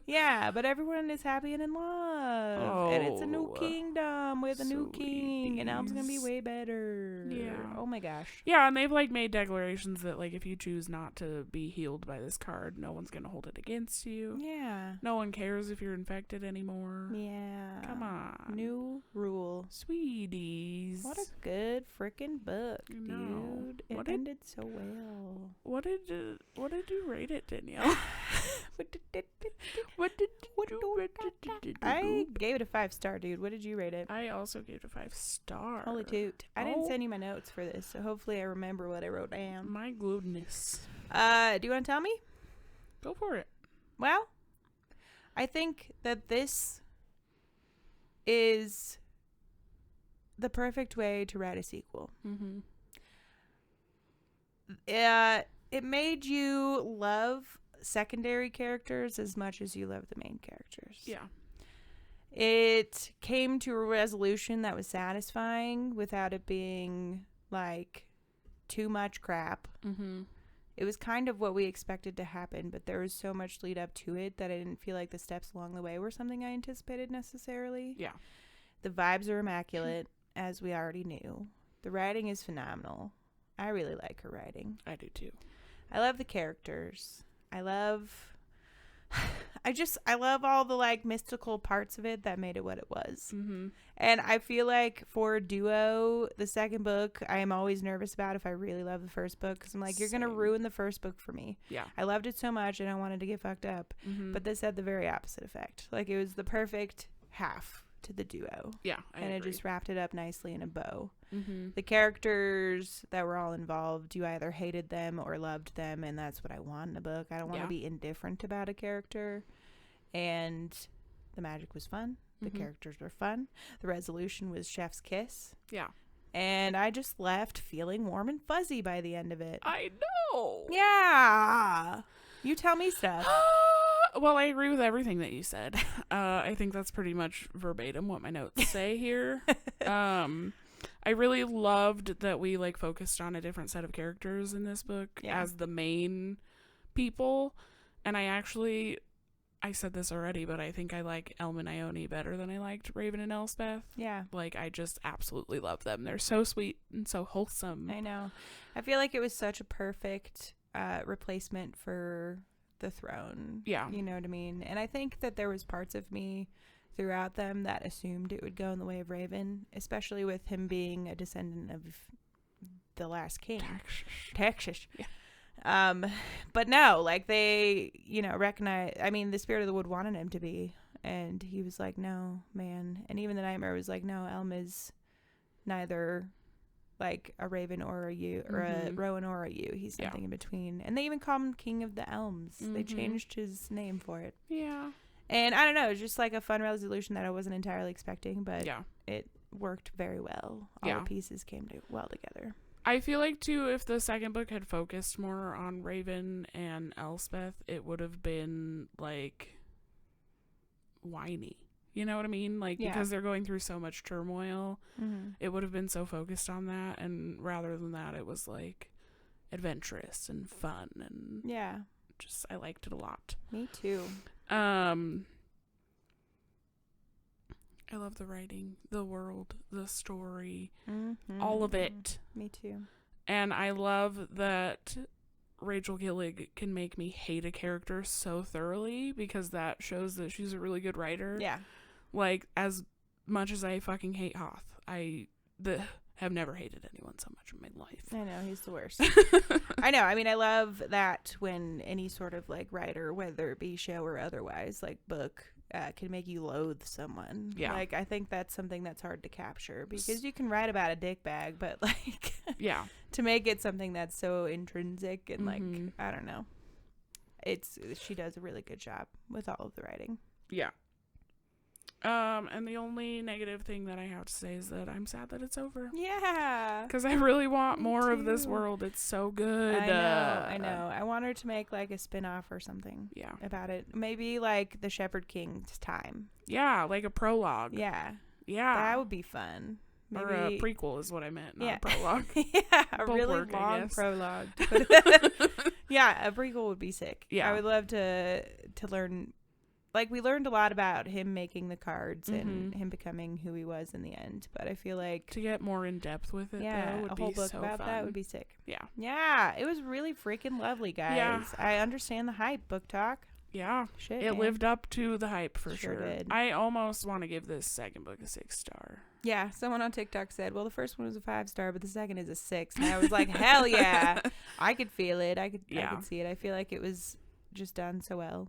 Yeah, but everyone is happy and in love. Oh, and it's a new kingdom with a new king. And Elm's going to be way better. Yeah. Oh my gosh. Yeah, and they've like made declarations that like if you choose not to be healed by this card, no one's going to hold it against you. Yeah. No one cares if you're infected anymore. Yeah. Come on. New rule. Sweeties. What a good freaking book, dude. It ended so well. What did you rate it, Danielle? What did you rate it? I gave it a 5-star, dude. What did you rate it? I also gave it a 5-star. Holy toot. I didn't send you my notes for this, so hopefully I remember what I wrote down. My goodness. Do you want to tell me? Go for it. Well, I think that this is the perfect way to write a sequel. Mm-hmm. It made you love secondary characters as much as you love the main characters. Yeah. It came to a resolution that was satisfying without it being like too much crap. Mm-hmm. It was kind of what we expected to happen, but there was so much lead up to it that I didn't feel like the steps along the way were something I anticipated necessarily. Yeah. The vibes are immaculate, as we already knew. The writing is phenomenal. I really like her writing. I do too. I love the characters. I love all the like mystical parts of it that made it what it was. Mm-hmm. And I feel like for a duo, the second book, I am always nervous about if I really love the first book. Because I'm like, you're going to ruin the first book for me. Yeah. I loved it so much and I wanted to get fucked up. Mm-hmm. But this had the very opposite effect. Like it was the perfect half to the duo. Yeah, I agree. It just wrapped it up nicely in a bow. Mm-hmm. The characters that were all involved, you either hated them or loved them, and that's what I want in a book. I don't want to be indifferent about a character. And the magic was fun. The characters were fun. The resolution was chef's kiss. Yeah. And I just left feeling warm and fuzzy by the end of it. I know. Yeah. You tell me stuff. Well, I agree with everything that you said. I think that's pretty much verbatim what my notes say here. I really loved that we like focused on a different set of characters in this book as the main people, and I said this already, but I think I like Elm and Ione better than I liked Raven and Elspeth. Yeah. Like, I just absolutely love them. They're so sweet and so wholesome. I know. I feel like it was such a perfect replacement for the throne. Yeah. You know what I mean? And I think that there was parts of me throughout them that assumed it would go in the way of Raven, especially with him being a descendant of the last king. Texas. Yeah. But no, like they, you know, recognize, I mean, the Spirit of the Wood wanted him to be, and he was like, no, man. And even the Nightmare was like, no, Elm is neither like a Raven or a Yew, or a Rowan or a Yew. He's something in between. And they even call him King of the Elms. They changed his name for it. Yeah. And I don't know, it was just like a fun resolution that I wasn't entirely expecting, but yeah, it worked very well. All the pieces came well together. I feel like, too, if the second book had focused more on Raven and Elspeth, it would have been, like, whiny. You know what I mean? Like, because they're going through so much turmoil, it would have been so focused on that, and rather than that, it was, like, adventurous and fun, and just, I liked it a lot. Me too. I love the writing, the world, the story, all of it. Me too. And I love that Rachel Gillig can make me hate a character so thoroughly, because that shows that she's a really good writer. Yeah. Like, as much as I fucking hate Hoth, I have never hated anyone so much in my life. I know, he's the worst. I know. I mean, I love that when any sort of, like, writer, whether it be show or otherwise, like book, can make you loathe someone. Yeah. Like, I think that's something that's hard to capture, because you can write about a dick bag, but, like, to make it something that's so intrinsic and, like, I don't know. She does a really good job with all of the writing. Yeah. And the only negative thing that I have to say is that I'm sad that it's over. Yeah. Because I really want more of this world. It's so good. I know. I want her to make, like, a spin-off or something. Yeah. About it. Maybe, like, the Shepherd King's time. Yeah, like a prologue. Yeah. Yeah. That would be fun. Maybe... Or a prequel is what I meant, not a prologue. Yeah, a Both really work, long prologue. Yeah, a prequel would be sick. Yeah. I would love to learn... Like, we learned a lot about him making the cards and him becoming who he was in the end. But I feel like... To get more in depth with it, though, would a whole be book so about fun. that would be sick. Yeah. Yeah, it was really freaking lovely, guys. Yeah. I understand the hype, Book Talk. Yeah. Shit, it man. lived up to the hype for sure. Did. I almost want to give this second book a 6-star. Yeah, someone on TikTok said, well, the first one was a 5-star, but the second is a 6. And I was like, hell yeah. I could feel it. I could see it. I feel like it was just done so well.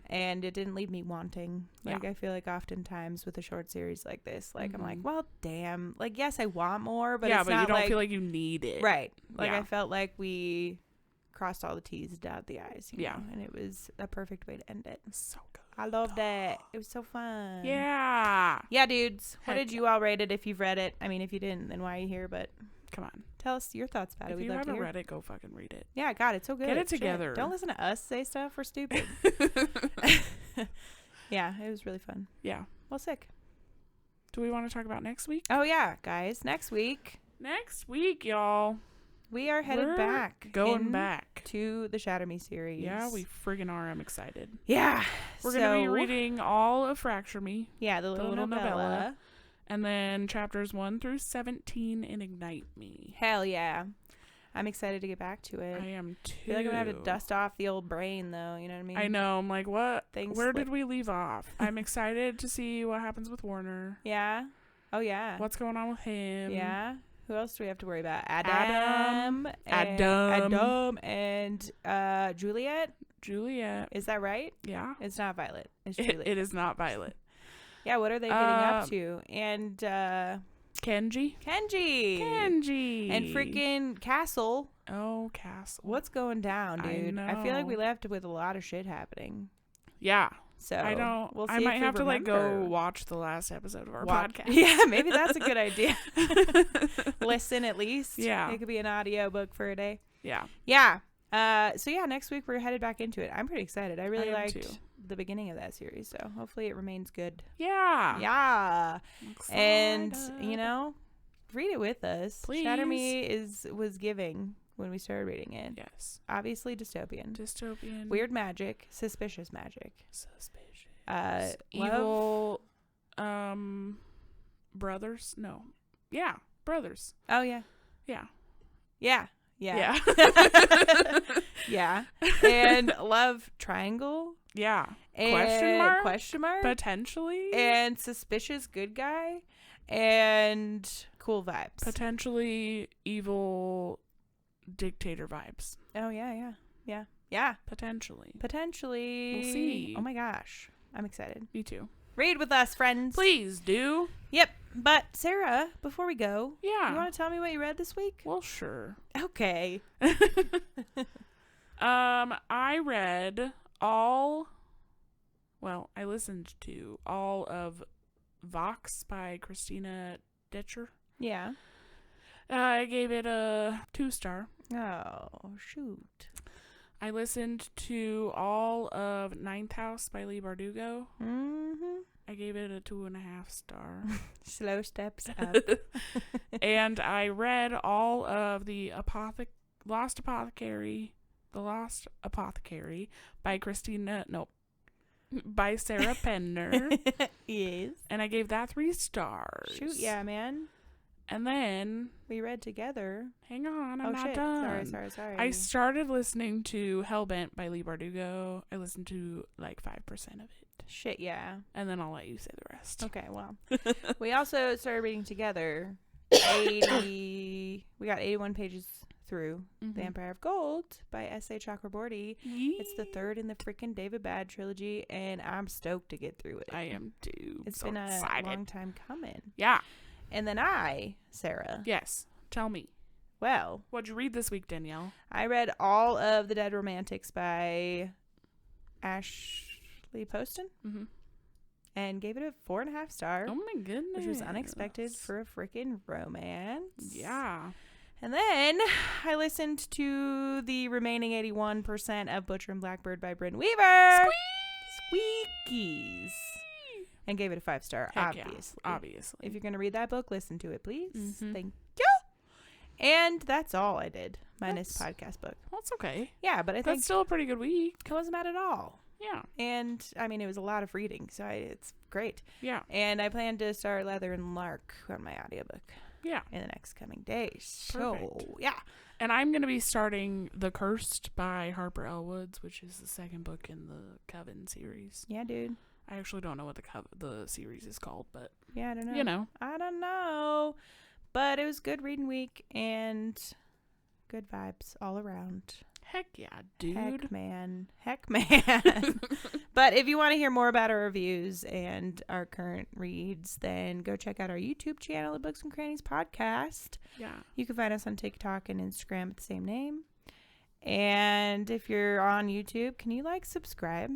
And it didn't leave me wanting. Like, I feel like oftentimes with a short series like this, like, I'm like, well, damn. Like, yes, I want more, but it's not you don't like, feel like you need it. Right. Like, I felt like we crossed all the T's, dotted the I's. You know? And it was a perfect way to end it. So good. I loved it. It was so fun. Yeah. Yeah, dudes. What did you all rate it if you've read it? I mean, if you didn't, then why are you here? But come on. Tell us your thoughts about it. If you haven't read it, go fucking read it. Yeah, God, it's so good. Get it together. Shit. Don't listen to us say stuff. We're stupid. Yeah, it was really fun. Yeah. Well, sick. Do we want to talk about next week? Oh, yeah, guys. Next week, y'all. We are headed back. Going back. To the Shatter Me series. Yeah, we friggin' are. I'm excited. Yeah. We're going to be reading all of Fracture Me. Yeah, the little novella. And then chapters 1 through 17 in Ignite Me. Hell yeah. I'm excited to get back to it. I am too. I feel like I'm going to have to dust off the old brain, though. You know what I mean? I know. I'm like, what? Where did we leave off? I'm excited to see what happens with Warner. Yeah. Oh, yeah. What's going on with him? Yeah. Who else do we have to worry about? Adam and Juliet. Is that right? Yeah. It's not Violet. It's Juliet. It is not Violet. Yeah, what are they getting up to? And Kenji. And freaking Castle. Oh, Castle. What's going down, dude? I feel like we left with a lot of shit happening. Yeah. So I don't. We'll see I might have to remember. go watch the last episode of our podcast. Yeah, maybe that's a good idea. Listen at least. Yeah. It could be an audio book for a day. Yeah. Yeah. So yeah, next week we're headed back into it. I'm pretty excited. I really liked too. The beginning of that series, so hopefully it remains good. Yeah. Yeah. And read it with us. Please. Shatter Me was giving. when we started reading it. Yes. Obviously dystopian. Weird magic. Suspicious magic. Evil brothers? No. Yeah, brothers. Oh, yeah. Yeah. Yeah. Yeah. Yeah. And love triangle. Yeah. And question mark? Potentially. And suspicious good guy. And cool vibes. Potentially evil dictator vibes. Oh, yeah. Yeah. Potentially. We'll see. Oh my gosh. I'm excited. Me too. Read with us, friends. Please do. Yep. But Sarah, before we go, yeah, you want to tell me what you read this week? Well, sure. Okay. I read I listened to all of Vox by Christina Detcher. Yeah. I gave it a 2-star. Oh, shoot. I listened to all of Ninth House by Leigh Bardugo. Mm-hmm. I gave it a 2.5 star. Slow steps up. And I read all of the Lost Apothecary by by Sarah Penner. Yes. And I gave that 3 stars. Shoot, yeah, man. And then we read together. Hang on, I'm not done. Sorry. I started listening to Hellbent by Leigh Bardugo. I listened to like 5% of it. Shit, yeah. And then I'll let you say the rest. Okay, well. We also started reading together 80. We got 81 pages through The Empire of Gold by S.A. Chakraborty. It's the 3rd in the freaking David Bad trilogy, and I'm stoked to get through it. I am too. It's been a long time coming. Yeah. And then Sarah. Yes. Tell me. Well. What'd you read this week, Danielle? I read all of The Dead Romantics by Ashley Poston. Mm-hmm. And gave it a 4.5 star. Oh my goodness. Which was unexpected for a freaking romance. Yeah. And then I listened to the remaining 81% of Butcher and Blackbird by Bryn Weaver. Squeakies. And gave it a 5 star, obviously. Yeah, obviously. If you're going to read that book, listen to it, please. Mm-hmm. Thank you. And that's all I did, minus podcast book. That's okay. Yeah, but I think that's still a pretty good week. It wasn't bad at all. Yeah. And, I mean, it was a lot of reading, so it's great. Yeah. And I plan to start Leather and Lark on my audiobook. Yeah. In the next coming days. Perfect. So, yeah. And I'm going to be starting The Cursed by Harper L. Woods, which is the second book in the Coven series. Yeah, dude. I actually don't know what the series is called, but yeah, I don't know. You know. I don't know. But it was good reading week and good vibes all around. Heck yeah, dude. Heck man. But if you want to hear more about our reviews and our current reads, then go check out our YouTube channel, the Books and Crannies podcast. Yeah. You can find us on TikTok and Instagram at the same name. And if you're on YouTube, can you subscribe?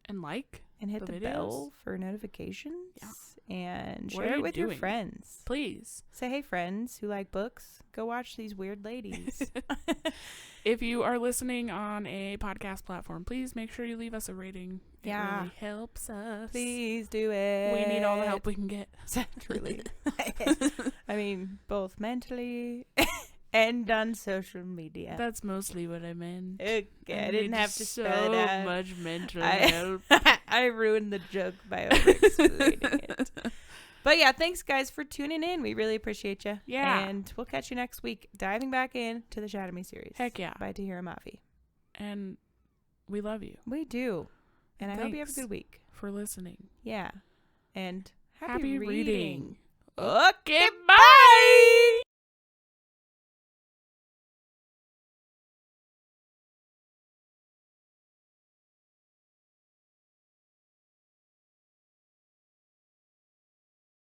And hit the bell for notifications. Yeah. And share it with your friends. Please. Say, hey, friends who like books, go watch these weird ladies. If you are listening on a podcast platform, please make sure you leave us a rating. Yeah. It really helps us. Please do it. We need all the help we can get. Truly. I mean, both mentally and on social media. That's mostly what I meant. Okay, I didn't have to spell it out. So much mental help. I ruined the joke by over-explaining it. But yeah, thanks guys for tuning in. We really appreciate you. Yeah. And we'll catch you next week, diving back into the Shadow Me series. Heck yeah. By Tahira Mafi. And we love you. We do. And I hope you have a good week. For listening. Yeah. And happy reading. Okay, bye!